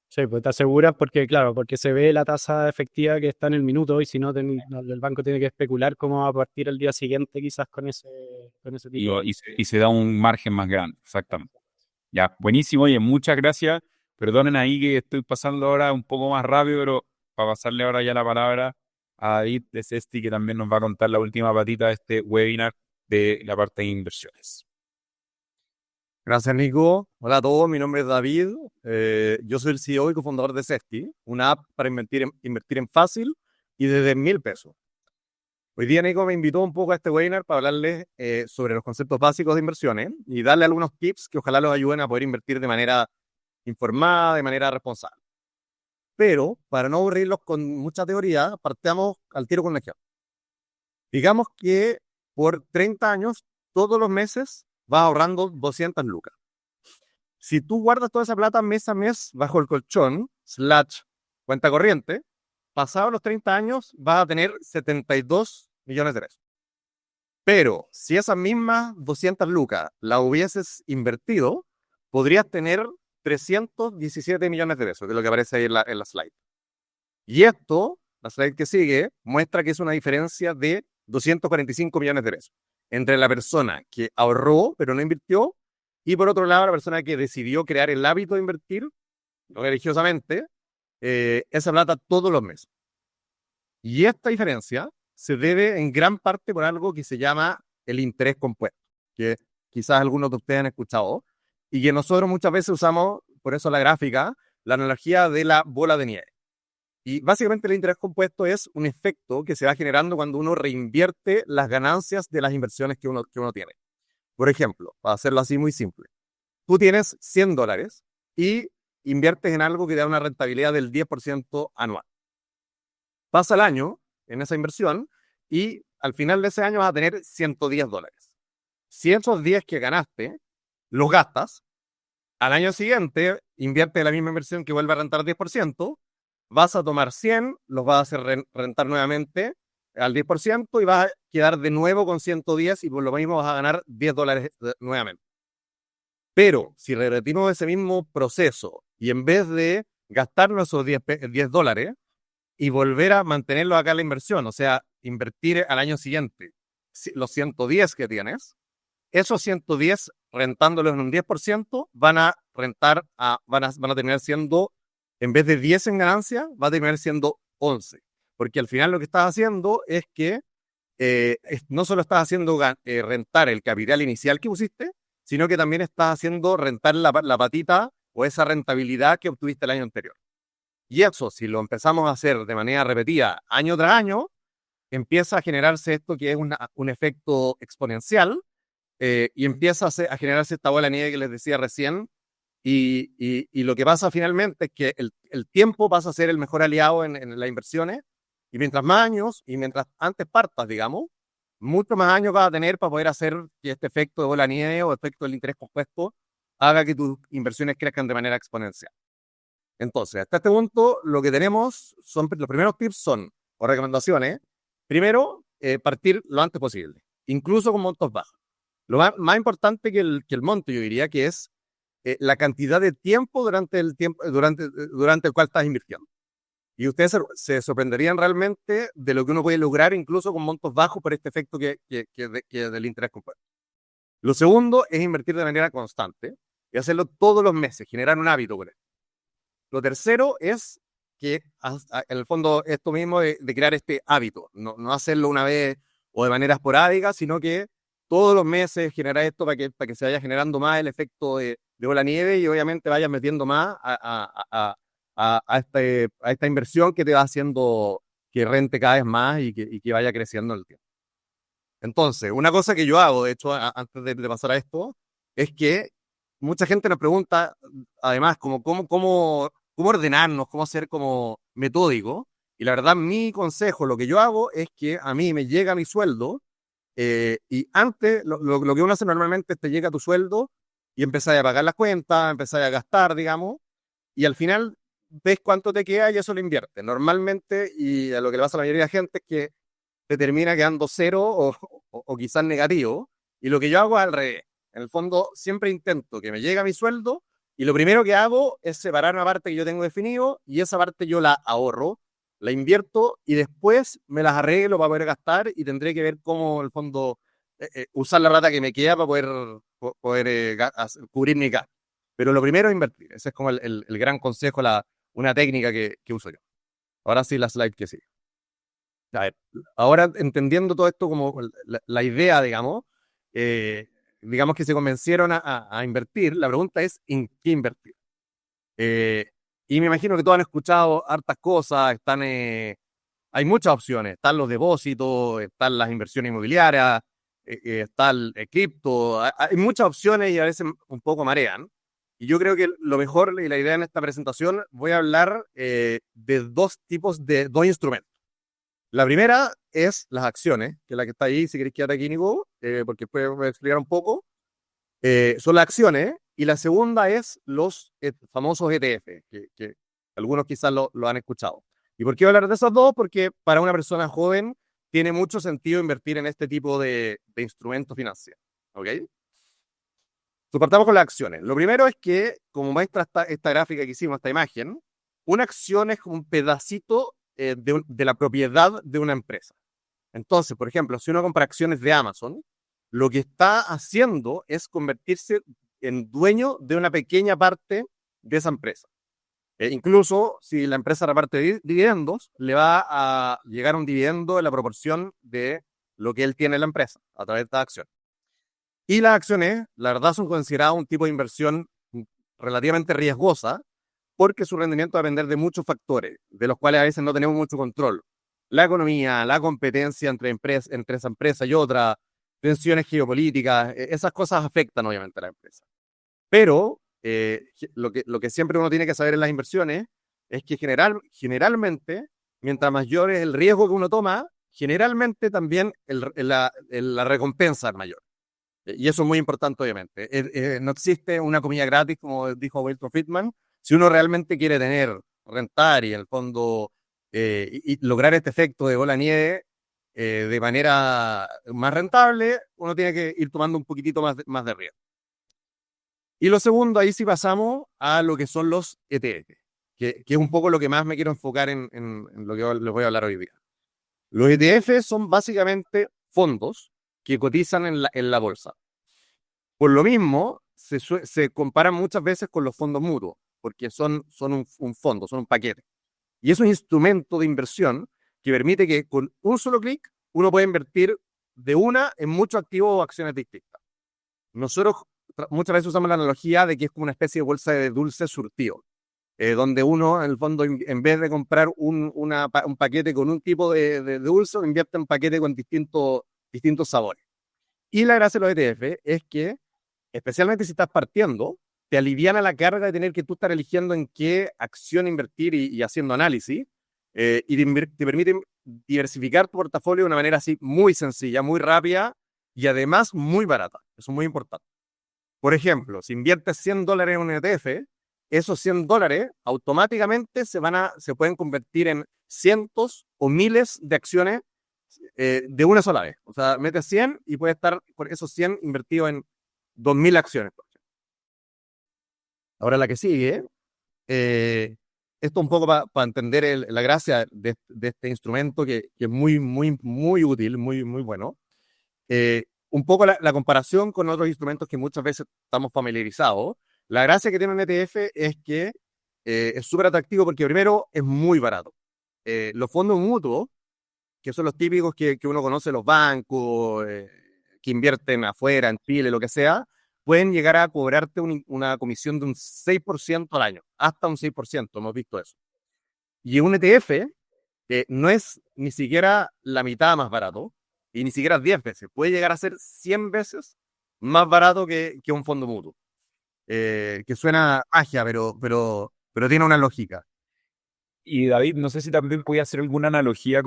[SPEAKER 3] Sí, pues te aseguras porque, claro, porque se ve la tasa efectiva que está en el minuto y si no, el banco tiene que especular cómo va a partir el día siguiente quizás con ese
[SPEAKER 1] Y,
[SPEAKER 3] tipo.
[SPEAKER 1] y se da un margen más grande, exactamente. Ya, buenísimo, oye, muchas gracias. Perdonen ahí que estoy pasando ahora un poco más rápido, pero para pasarle ahora ya la palabra a David de Cesti, que también nos va a contar la última patita de este webinar de la parte de inversiones.
[SPEAKER 4] Gracias, Nico. Hola a todos, mi nombre es David. Yo soy el CEO y cofundador de Cesti, una app para invertir en fácil y desde 1.000 pesos. Hoy día Nico me invitó un poco a este webinar para hablarles sobre los conceptos básicos de inversiones y darle algunos tips que ojalá los ayuden a poder invertir de manera informada, de manera responsable. Pero, para no aburrirlos con mucha teoría, partamos al tiro con un ejemplo. Digamos que por 30 años, todos los meses, vas ahorrando 200 lucas. Si tú guardas toda esa plata mes a mes bajo el colchón, / cuenta corriente, pasados los 30 años vas a tener 72 millones de pesos. Pero si esas mismas 200 lucas las hubieses invertido, podrías tener 317 millones de pesos, que es lo que aparece ahí en la slide. Y esto, la slide que sigue, muestra que es una diferencia de 245 millones de pesos entre la persona que ahorró pero no invirtió y por otro lado la persona que decidió crear el hábito de invertir religiosamente esa plata todos los meses. Y esta diferencia se debe en gran parte por algo que se llama el interés compuesto, que quizás algunos de ustedes han escuchado, y que nosotros muchas veces usamos, por eso la gráfica, la analogía de la bola de nieve. Y básicamente el interés compuesto es un efecto que se va generando cuando uno reinvierte las ganancias de las inversiones que uno tiene. Por ejemplo, para hacerlo así muy simple, tú tienes $100 y inviertes en algo que te da una rentabilidad del 10% anual. Pasa el año en esa inversión y al final de ese año vas a tener $110. Si esos 10 que ganaste los gastas, al año siguiente inviertes en la misma inversión que vuelve a rentar 10%, vas a tomar 100, los vas a hacer rentar nuevamente al 10% y vas a quedar de nuevo con 110 y por lo mismo vas a ganar $10 nuevamente. Pero si repetimos ese mismo proceso y en vez de gastarnos esos $10 y volver a mantenerlo acá en la inversión, o sea, invertir al año siguiente los 110 que tienes, esos 110 rentándolos en un 10% van a terminar siendo, en vez de 10 en ganancia, va a terminar siendo 11. Porque al final lo que estás haciendo es que no solo estás haciendo rentar el capital inicial que pusiste, sino que también estás haciendo rentar la patita o esa rentabilidad que obtuviste el año anterior. Y eso, si lo empezamos a hacer de manera repetida año tras año, empieza a generarse esto que es un efecto exponencial y empieza a generarse esta bola de nieve que les decía recién. Y lo que pasa finalmente es que el tiempo pasa a ser el mejor aliado en las inversiones. Y mientras más años, y mientras antes partas, digamos, mucho más años vas a tener para poder hacer que este efecto de bola de nieve o efecto del interés compuesto haga que tus inversiones crezcan de manera exponencial. Entonces, hasta este punto, lo que tenemos son, los primeros tips son, o recomendaciones, primero, partir lo antes posible, incluso con montos bajos. Lo más importante que el monto, yo diría, que es la cantidad de tiempo durante el cual estás invirtiendo. Y ustedes se sorprenderían realmente de lo que uno puede lograr incluso con montos bajos por este efecto que del interés compuesto. Lo segundo es invertir de manera constante y hacerlo todos los meses, generar un hábito con esto. Lo tercero es que, en el fondo, esto mismo de crear este hábito, no hacerlo una vez o de manera esporádica, sino que todos los meses generar esto para que se vaya generando más el efecto de bola nieve y obviamente vayas metiendo más a esta inversión que te va haciendo que rente cada vez más y que vaya creciendo en el tiempo. Entonces, una cosa que yo hago, de hecho, antes de pasar a esto, es que mucha gente nos pregunta, además, cómo ordenarnos, cómo ser como metódico. Y la verdad, mi consejo, lo que yo hago es que a mí me llega mi sueldo y antes, lo que uno hace normalmente, te llega tu sueldo y empezás a pagar las cuentas, empezás a gastar, digamos, y al final ves cuánto te queda y eso lo inviertes. Normalmente, y a lo que le pasa a la mayoría de la gente es que te termina quedando cero o quizás negativo. Y lo que yo hago es al revés. En el fondo, siempre intento que me llegue mi sueldo y lo primero que hago es separar una parte que yo tengo definido y esa parte yo la ahorro, la invierto y después me las arreglo para poder gastar y tendré que ver cómo, en el fondo, usar la plata que me queda para poder cubrir mi gasto. Pero lo primero es invertir. Ese es como el gran consejo, una técnica que uso yo. Ahora sí, la slide que sigue. A ver, ahora entendiendo todo esto como la idea, digamos, digamos que se convencieron a invertir, la pregunta es ¿en qué invertir? Y me imagino que todos han escuchado hartas cosas, hay muchas opciones, están los depósitos, están las inversiones inmobiliarias, está el cripto, hay muchas opciones y a veces un poco marean. Y yo creo que lo mejor y la idea en esta presentación, voy a hablar de dos instrumentos. La primera es las acciones, que es la que está ahí, si queréis quedar aquí, Nico, porque después voy a explicar un poco. Son las acciones, y la segunda es los famosos ETF, que algunos quizás lo han escuchado. ¿Y por qué hablar de esos dos? Porque para una persona joven tiene mucho sentido invertir en este tipo de instrumentos financieros. ¿Ok? Entonces partamos con las acciones. Lo primero es que, como muestra esta gráfica que hicimos, esta imagen, una acción es un pedacito de la propiedad de una empresa. Entonces, por ejemplo, si uno compra acciones de Amazon, lo que está haciendo es convertirse en dueño de una pequeña parte de esa empresa. Incluso si la empresa reparte dividendos, le va a llegar un dividendo en la proporción de lo que él tiene en la empresa a través de esta acción. Y las acciones, la verdad, son consideradas un tipo de inversión relativamente riesgosa porque su rendimiento va a depender de muchos factores, de los cuales a veces no tenemos mucho control. La economía, la competencia entre esa empresa y otra, tensiones geopolíticas, esas cosas afectan obviamente a la empresa. Pero lo que siempre uno tiene que saber en las inversiones es que generalmente, mientras mayor es el riesgo que uno toma, generalmente también la recompensa es mayor. Y eso es muy importante, obviamente. No existe una comida gratis, como dijo Milton Friedman. Si uno realmente quiere rentar y en el fondo y lograr este efecto de bola de nieve de manera más rentable, uno tiene que ir tomando un poquitito más de riesgo. Y lo segundo, ahí sí pasamos a lo que son los ETF, que es un poco lo que más me quiero enfocar en lo que les voy a hablar hoy día. Los ETF son básicamente fondos que cotizan en la bolsa. Por lo mismo, se comparan muchas veces con los fondos mutuos, porque son un fondo, son un paquete. Y es un instrumento de inversión que permite que con un solo clic uno puede invertir de una en muchos activos o acciones distintas. Nosotros muchas veces usamos la analogía de que es como una especie de bolsa de dulce surtido, donde uno, en el fondo, en vez de comprar un paquete con un tipo de dulce, invierte en paquete con distintos sabores. Y la gracia de los ETF es que, especialmente si estás partiendo, te aliviana la carga de tener que tú estar eligiendo en qué acción invertir y haciendo análisis, y te permite diversificar tu portafolio de una manera así muy sencilla, muy rápida y además muy barata. Eso es muy importante. Por ejemplo, si inviertes $100 en un ETF, esos $100 automáticamente se pueden convertir en cientos o miles de acciones de una sola vez. O sea, metes 100 y puedes estar por esos 100 invertidos en 2.000 acciones. Ahora la que sigue, esto un poco para entender la gracia de este instrumento que es muy, muy, muy útil, muy, muy bueno. Un poco la comparación con otros instrumentos que muchas veces estamos familiarizados. La gracia que tiene un ETF es que es súper atractivo porque primero es muy barato. Los fondos mutuos, que son los típicos que uno conoce, los bancos, que invierten afuera, en Chile, lo que sea, pueden llegar a cobrarte una comisión de un 6% al año, hasta un 6%, hemos visto eso. Y un ETF no es ni siquiera la mitad más barato, y ni siquiera 10 veces, puede llegar a ser 100 veces más barato que un fondo mutuo. Que suena magia, pero tiene una lógica.
[SPEAKER 1] Y David, no sé si también podía hacer alguna analogía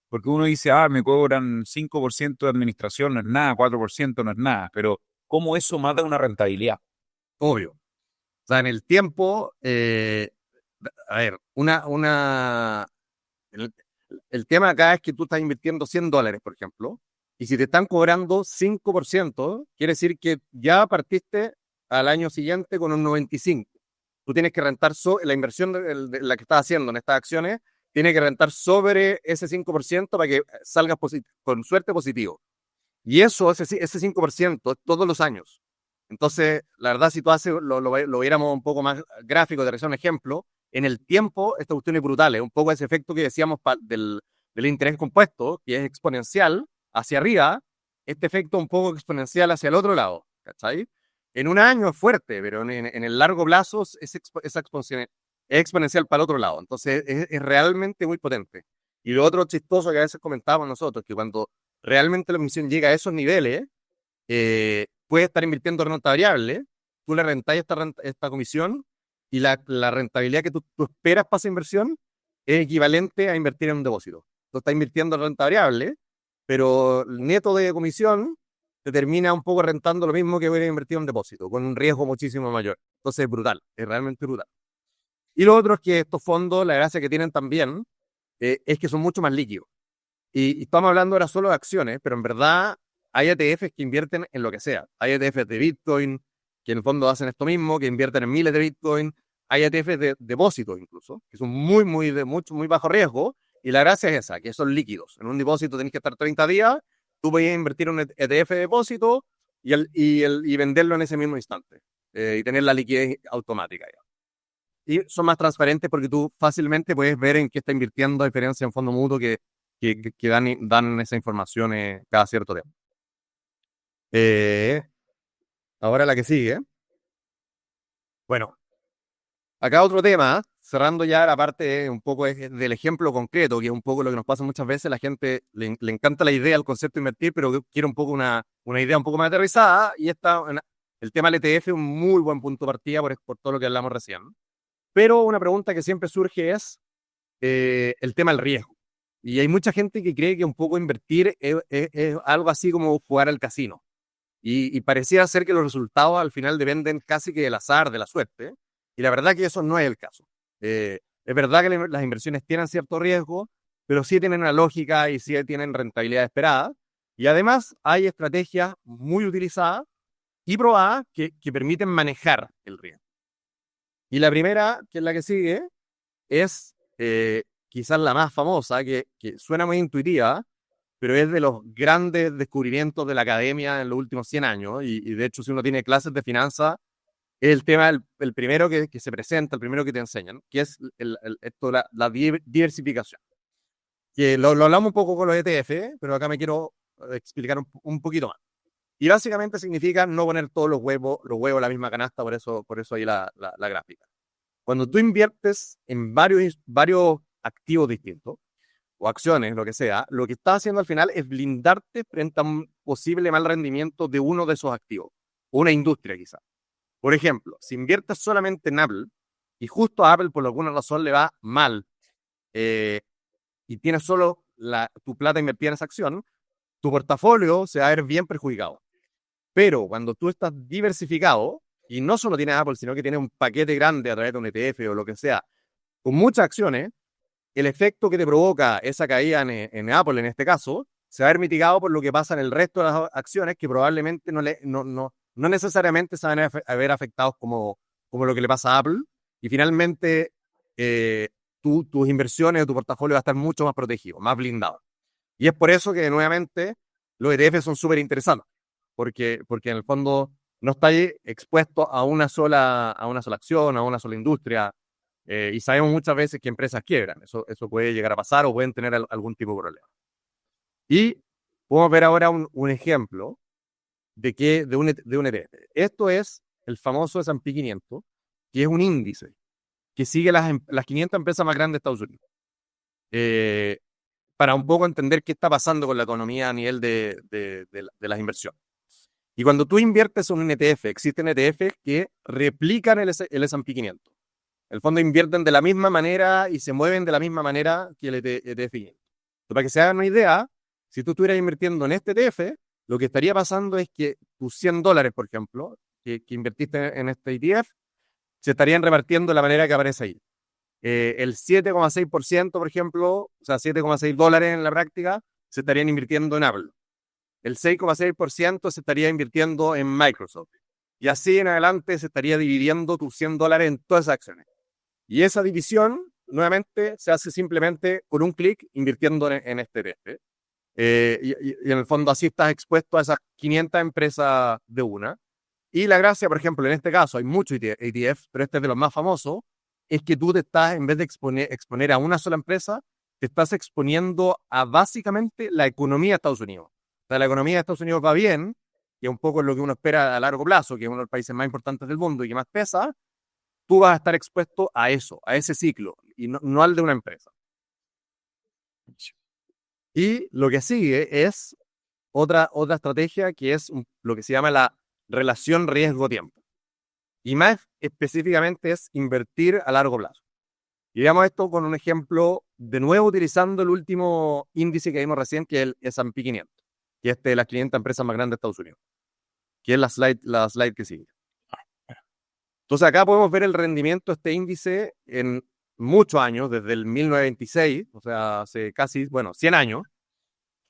[SPEAKER 1] porque uno dice, me cobran 5% de administración, no es nada, 4% no es nada, pero ¿cómo eso mata una rentabilidad?
[SPEAKER 4] Obvio. O sea, en el tiempo, a ver, el tema acá es que tú estás invirtiendo $100, por ejemplo, y si te están cobrando 5%, quiere decir que ya partiste al año siguiente con un 95%. Tú tienes que rentar la inversión de la que estás haciendo en estas acciones, tiene que rentar sobre ese 5% para que salgas con suerte positivo. Y ese 5% todos los años. Entonces, la verdad, si tú haces, lo viéramos un poco más gráfico, te resumo un ejemplo, en el tiempo, esta cuestión es brutal, es un poco ese efecto que decíamos del interés compuesto, que es exponencial hacia arriba, este efecto un poco exponencial hacia el otro lado. ¿cachai? En un año es fuerte, pero en el largo plazo esa exposición es exponencial para el otro lado. Entonces es realmente muy potente. Y lo otro chistoso que a veces comentábamos nosotros, que cuando realmente la emisión llega a esos niveles, puedes estar invirtiendo renta variable, tú le rentás esta comisión y la rentabilidad que tú esperas para esa inversión es equivalente a invertir en un depósito. Tú estás invirtiendo en renta variable, pero el neto de comisión te termina un poco rentando lo mismo que hubiera invertido en un depósito, con un riesgo muchísimo mayor. Entonces es brutal, es realmente brutal. Y lo otro es que estos fondos, la gracia que tienen también, es que son mucho más líquidos. Y estamos hablando ahora solo de acciones, pero en verdad hay ETFs que invierten en lo que sea. Hay ETFs de Bitcoin, que en el fondo hacen esto mismo, que invierten en miles de Bitcoin. Hay ETFs de depósito incluso, que son muy bajo riesgo. Y la gracia es esa, que son líquidos. En un depósito tenés que estar 30 días, tú puedes invertir en un ETF de depósito y venderlo en ese mismo instante. Y tener la liquidez automática. Ya. Y son más transparentes porque tú fácilmente puedes ver en qué está invirtiendo, a diferencia en fondo mutuo que dan esa información cada cierto tiempo. Ahora la que sigue. Bueno, acá otro tema, cerrando ya la parte un poco del ejemplo concreto, que es un poco lo que nos pasa muchas veces. La gente le encanta la idea, el concepto de invertir, pero quiere un poco una idea un poco más aterrizada. Y el tema del ETF es un muy buen punto de partida por todo lo que hablamos recién. Pero una pregunta que siempre surge es el tema del riesgo. Y hay mucha gente que cree que un poco invertir es algo así como jugar al casino. Y pareciera ser que los resultados al final dependen casi que del azar, de la suerte. Y la verdad que eso no es el caso. Es verdad que las inversiones tienen cierto riesgo, pero sí tienen una lógica y sí tienen rentabilidad esperada. Y además hay estrategias muy utilizadas y probadas que permiten manejar el riesgo. Y la primera, que es la que sigue, es quizás la más famosa, que suena muy intuitiva, pero es de los grandes descubrimientos de la academia en los últimos 100 años. Y de hecho, si uno tiene clases de finanzas, es el tema, el primero que se presenta, el primero que te enseñan, que es la diversificación. Que lo hablamos un poco con los ETF, pero acá me quiero explicar un poquito más. Y básicamente significa no poner todos los huevos en la misma canasta, por eso ahí la gráfica. Cuando tú inviertes en varios activos distintos, o acciones, lo que sea, lo que estás haciendo al final es blindarte frente a un posible mal rendimiento de uno de esos activos, o una industria quizá. Por ejemplo, si inviertes solamente en Apple, y justo a Apple por alguna razón le va mal, y tienes solo tu plata invertida en esa acción, tu portafolio se va a ver bien perjudicado. Pero cuando tú estás diversificado, y no solo tienes Apple, sino que tienes un paquete grande a través de un ETF o lo que sea, con muchas acciones, el efecto que te provoca esa caída en Apple, en este caso, se va a ver mitigado por lo que pasa en el resto de las acciones que probablemente no necesariamente se van a ver afectados como lo que le pasa a Apple. Y finalmente, tus inversiones o tu portafolio va a estar mucho más protegido, más blindado. Y es por eso que, nuevamente, los ETF son súper interesantes, porque en el fondo no está expuesto a una sola acción, a una sola industria. Y sabemos muchas veces que empresas quiebran. Eso puede llegar a pasar o pueden tener algún tipo de problema. Y podemos ver ahora un ejemplo de un ETF. Esto es el famoso S&P 500, que es un índice que sigue las 500 empresas más grandes de Estados Unidos. Para un poco entender qué está pasando con la economía a nivel de las inversiones. Y cuando tú inviertes en un ETF, existen ETFs que replican el S&P 500. El fondo invierten de la misma manera y se mueven de la misma manera que el ETF 500. Entonces, para que se hagan una idea, si tú estuvieras invirtiendo en este ETF, lo que estaría pasando es que tus $100, por ejemplo, que invertiste en este ETF, se estarían repartiendo de la manera que aparece ahí. El 7,6%, por ejemplo, o sea, $7,6 en la práctica, se estarían invirtiendo en Apple. El 6,6% se estaría invirtiendo en Microsoft. Y así en adelante se estaría dividiendo tus $100 en todas esas acciones. Y esa división, nuevamente, se hace simplemente con un clic invirtiendo en este ETF. Y en el fondo así estás expuesto a esas 500 empresas de una. Y la gracia, por ejemplo, en este caso hay muchos ETF, pero este es de los más famosos, es que tú te estás, en vez de exponer a una sola empresa, te estás exponiendo a básicamente la economía de Estados Unidos. O sea, la economía de Estados Unidos va bien que es un poco lo que uno espera a largo plazo, que es uno de los países más importantes del mundo y que más pesa, tú vas a estar expuesto a eso, a ese ciclo, y no al de una empresa. Y lo que sigue es otra estrategia que es lo que se llama la relación riesgo-tiempo. Y más específicamente es invertir a largo plazo. Y veamos esto con un ejemplo, de nuevo utilizando el último índice que vimos recién, que es el S&P 500, que es de las 500 empresas más grandes de Estados Unidos, que es la slide que sigue. Entonces acá podemos ver el rendimiento de este índice en muchos años, desde el 1926, o sea, hace casi, 100 años,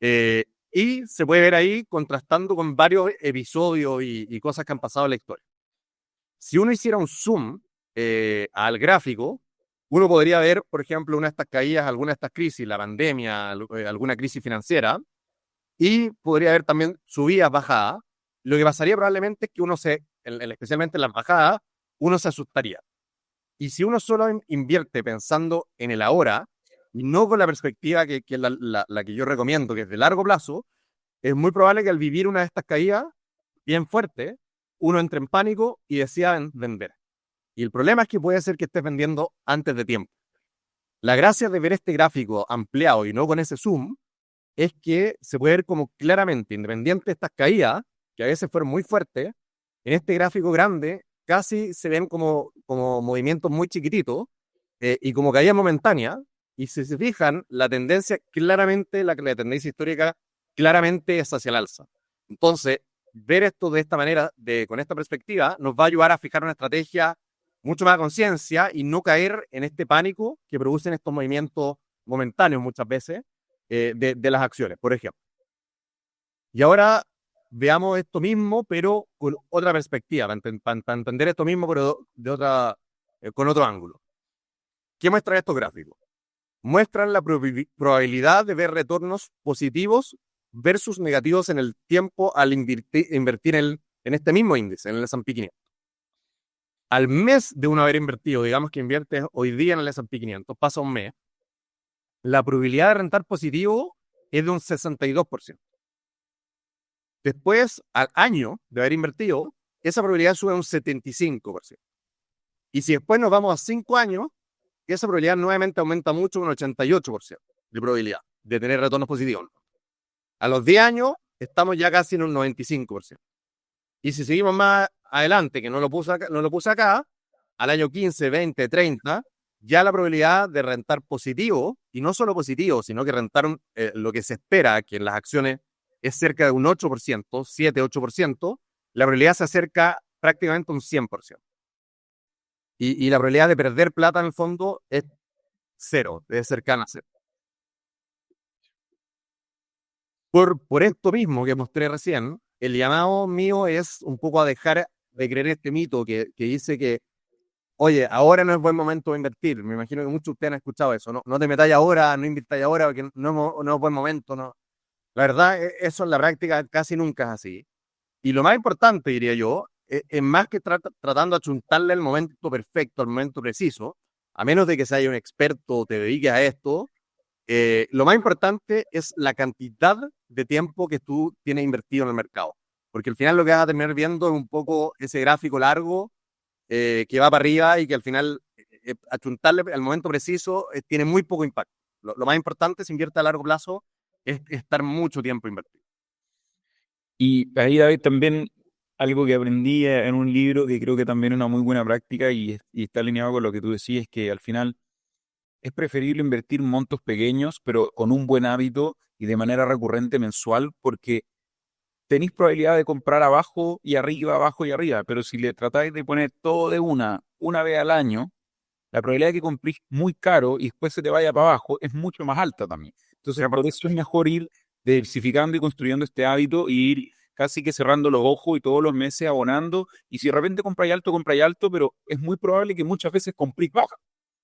[SPEAKER 4] y se puede ver ahí contrastando con varios episodios y cosas que han pasado en la historia. Si uno hiciera un zoom al gráfico, uno podría ver, por ejemplo, una de estas caídas, alguna de estas crisis, la pandemia, alguna crisis financiera, y podría haber también subidas, bajadas. Lo que pasaría probablemente es que uno especialmente en las bajadas, uno se asustaría. Y si uno solo invierte pensando en el ahora, y no con la perspectiva que es la que yo recomiendo, que es de largo plazo, es muy probable que al vivir una de estas caídas bien fuerte, uno entre en pánico y decida vender. Y el problema es que puede ser que estés vendiendo antes de tiempo. La gracia de ver este gráfico ampliado y no con ese zoom es que se puede ver como claramente, independiente de estas caídas, que a veces fueron muy fuertes, en este gráfico grande casi se ven como movimientos muy chiquititos y como caídas momentáneas. Y si se fijan, la tendencia claramente, la tendencia histórica claramente es hacia el alza. Entonces, ver esto de esta manera, con esta perspectiva, nos va a ayudar a fijar una estrategia mucho más a conciencia y no caer en este pánico que producen estos movimientos momentáneos muchas veces de las acciones, por ejemplo. Y ahora veamos esto mismo, pero con otra perspectiva, para entender esto mismo, pero con otro ángulo. ¿Qué muestran estos gráficos? Muestran la probabilidad de ver retornos positivos versus negativos en el tiempo al invertir en este mismo índice, en el S&P 500. Al mes de uno haber invertido, digamos que inviertes hoy día en el S&P 500, pasa un mes, la probabilidad de rentar positivo es de un 62%. Después, al año de haber invertido, esa probabilidad sube a un 75%. Y si después nos vamos a 5 años, esa probabilidad nuevamente aumenta mucho, un 88% de probabilidad de tener retornos positivos. A los 10 años, estamos ya casi en un 95%. Y si seguimos más adelante, que no lo puse acá, al año 15, 20, 30, ya la probabilidad de rentar positivo, y no solo positivo, sino que rentar lo que se espera, que en las acciones es cerca de un 8%, 7-8%, la probabilidad se acerca prácticamente a un 100%. Y la probabilidad de perder plata en el fondo es cero, es cercana a cero. Por esto mismo que mostré recién, el llamado mío es un poco a dejar de creer este mito que dice que, oye, ahora no es buen momento de invertir. Me imagino que muchos de ustedes han escuchado eso. No te metáis ahora, no invirtáis ahora, porque no es buen momento. No. La verdad, eso en la práctica casi nunca es así. Y lo más importante, diría yo, es más que tratando de achuntarle el momento perfecto, el momento preciso, a menos de que seas un experto o te dediques a esto, lo más importante es la cantidad de tiempo que tú tienes invertido en el mercado. Porque al final lo que vas a terminar viendo es un poco ese gráfico largo que va para arriba y que al final achuntarle al momento preciso tiene muy poco impacto. Lo más importante, si invierte a largo plazo, es estar mucho tiempo invertido.
[SPEAKER 1] Y ahí, David, también algo que aprendí en un libro que creo que también es una muy buena práctica y está alineado con lo que tú decías, es que al final es preferible invertir montos pequeños, pero con un buen hábito y de manera recurrente mensual, porque tenéis probabilidad de comprar abajo y arriba, abajo y arriba, pero si le tratáis de poner todo de una vez al año, la probabilidad de que compréis muy caro y después se te vaya para abajo es mucho más alta también. Entonces, por eso es mejor ir diversificando y construyendo este hábito y ir casi que cerrando los ojos y todos los meses abonando. Y si de repente compráis alto, pero es muy probable que muchas veces compréis baja.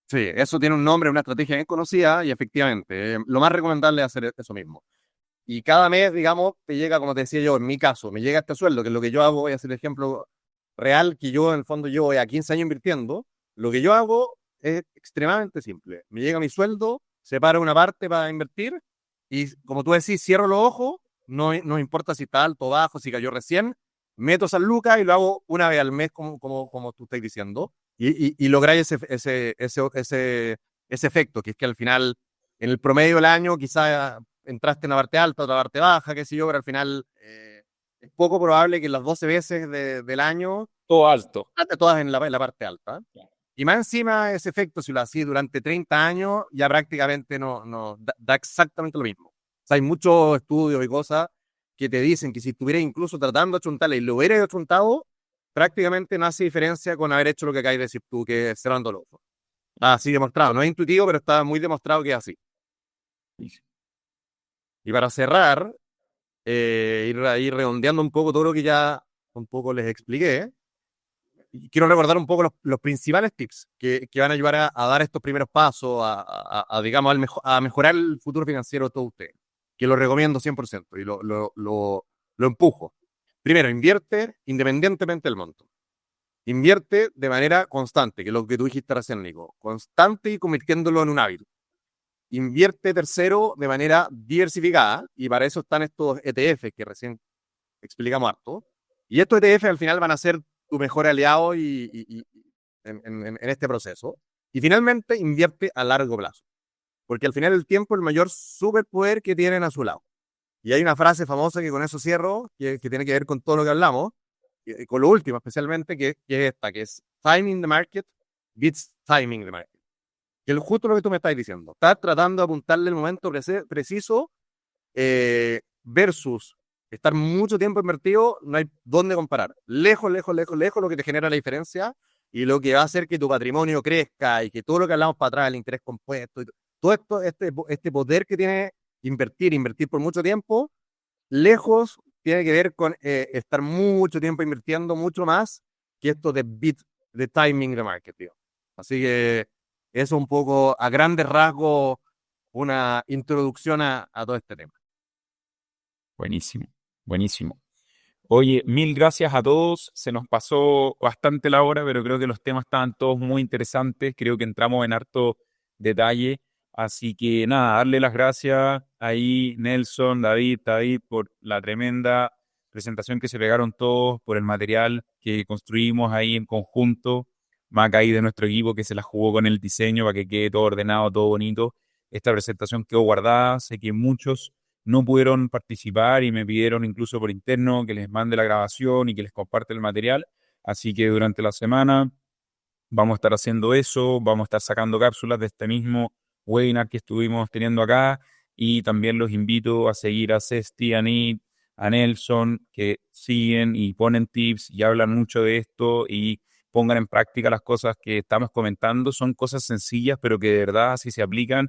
[SPEAKER 4] Sí, eso tiene un nombre, una estrategia bien conocida y efectivamente, lo más recomendable es hacer eso mismo. Y cada mes, digamos, te llega, como te decía yo, en mi caso, me llega este sueldo, que es lo que yo hago, voy a hacer el ejemplo real, que yo en el fondo llevo a 15 años invirtiendo. Lo que yo hago es extremadamente simple. Me llega mi sueldo, separo una parte para invertir y, como tú decís, cierro los ojos no importa si está alto o bajo, si cayó recién, meto esas lucas y lo hago una vez al mes, como tú estás diciendo, y lográis ese efecto, que es que al final, en el promedio del año, quizás entraste en una parte alta, otra parte baja, qué sé yo, pero al final es poco probable que las 12 veces del año
[SPEAKER 1] Todo alto.
[SPEAKER 4] todas en la parte alta. Y más encima, ese efecto, si lo hacís durante 30 años, ya prácticamente no da exactamente lo mismo. O sea, hay muchos estudios y cosas que te dicen que si estuvieras incluso tratando de achuntarle y lo hubieras achuntado, prácticamente no hace diferencia con haber hecho lo que acabas de decir tú, que es cerrando los ojos. Está así demostrado. No es intuitivo, pero está muy demostrado que es así. Y para cerrar, ir ahí redondeando un poco todo lo que ya un poco les expliqué, y quiero recordar un poco los principales tips que van a ayudar a dar estos primeros pasos, digamos, a mejorar el futuro financiero de todos ustedes, que lo recomiendo 100% y lo empujo. Primero, invierte independientemente del monto. Invierte de manera constante, que es lo que tú dijiste recién, Nico. Constante y convirtiéndolo en un hábito. Invierte, tercero, de manera diversificada, y para eso están estos ETF que recién explicamos harto. Y estos ETF al final van a ser tu mejor aliado en este proceso. Y finalmente, invierte a largo plazo. Porque al final el tiempo es el mayor superpoder que tienen a su lado. Y hay una frase famosa que con eso cierro, que tiene que ver con todo lo que hablamos, con lo último especialmente, que es esta, que es timing the market beats timing the market. Que es justo lo que tú me estás diciendo. Estás tratando de apuntarle el momento preciso versus estar mucho tiempo invertido, no hay dónde comparar. Lejos, lo que te genera la diferencia y lo que va a hacer que tu patrimonio crezca y que todo lo que hablamos para atrás, el interés compuesto, y todo esto, este poder que tiene invertir por mucho tiempo, lejos tiene que ver con estar mucho tiempo invirtiendo, mucho más que esto de timing de market, tío. Así que eso un poco, a grandes rasgos, una introducción a todo este tema.
[SPEAKER 1] Buenísimo, buenísimo. Oye, mil gracias a todos. Se nos pasó bastante la hora, pero creo que los temas estaban todos muy interesantes. Creo que entramos en harto detalle. Así que nada, darle las gracias ahí, Nelson, David, por la tremenda presentación que se pegaron todos, por el material que construimos ahí en conjunto. Maca ahí de nuestro equipo que se la jugó con el diseño para que quede todo ordenado, todo bonito. Esta presentación quedó guardada. Sé que muchos no pudieron participar y me pidieron incluso por interno que les mande la grabación y que les comparte el material. Así que durante la semana vamos a estar haciendo eso, vamos a estar sacando cápsulas de este mismo webinar que estuvimos teniendo acá, y también los invito a seguir a Cesti, a Nit, a Nelson, que siguen y ponen tips y hablan mucho de esto y pongan en práctica las cosas que estamos comentando. Son cosas sencillas, pero que de verdad, si se aplican,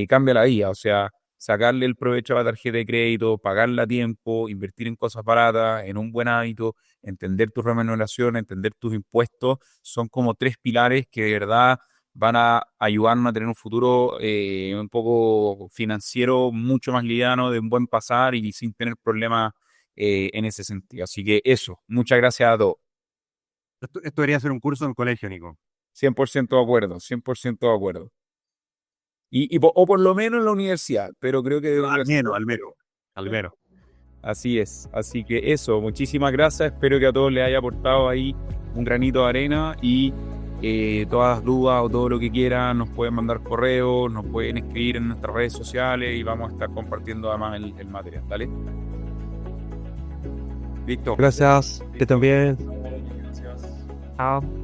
[SPEAKER 1] cambia la vida. O sea, sacarle el provecho a la tarjeta de crédito, pagarla a tiempo, invertir en cosas baratas, en un buen hábito, entender tus remuneraciones, entender tus impuestos, son como 3 pilares que de verdad van a ayudarnos a tener un futuro un poco financiero mucho más liviano, de un buen pasar y sin tener problemas en ese sentido. Así que eso, muchas gracias a todos.
[SPEAKER 4] Esto debería ser un curso en el colegio, Nico.
[SPEAKER 1] 100% de acuerdo, 100% de acuerdo. O por lo menos en la universidad, pero creo que...
[SPEAKER 4] Al menos.
[SPEAKER 1] Así es, así que eso, muchísimas gracias, espero que a todos les haya aportado ahí un granito de arena, y todas las dudas o todo lo que quieran nos pueden mandar correos, nos pueden escribir en nuestras redes sociales y vamos a estar compartiendo además el material, ¿vale? Listo.
[SPEAKER 2] Gracias, que también.
[SPEAKER 1] Gracias.
[SPEAKER 2] Chao.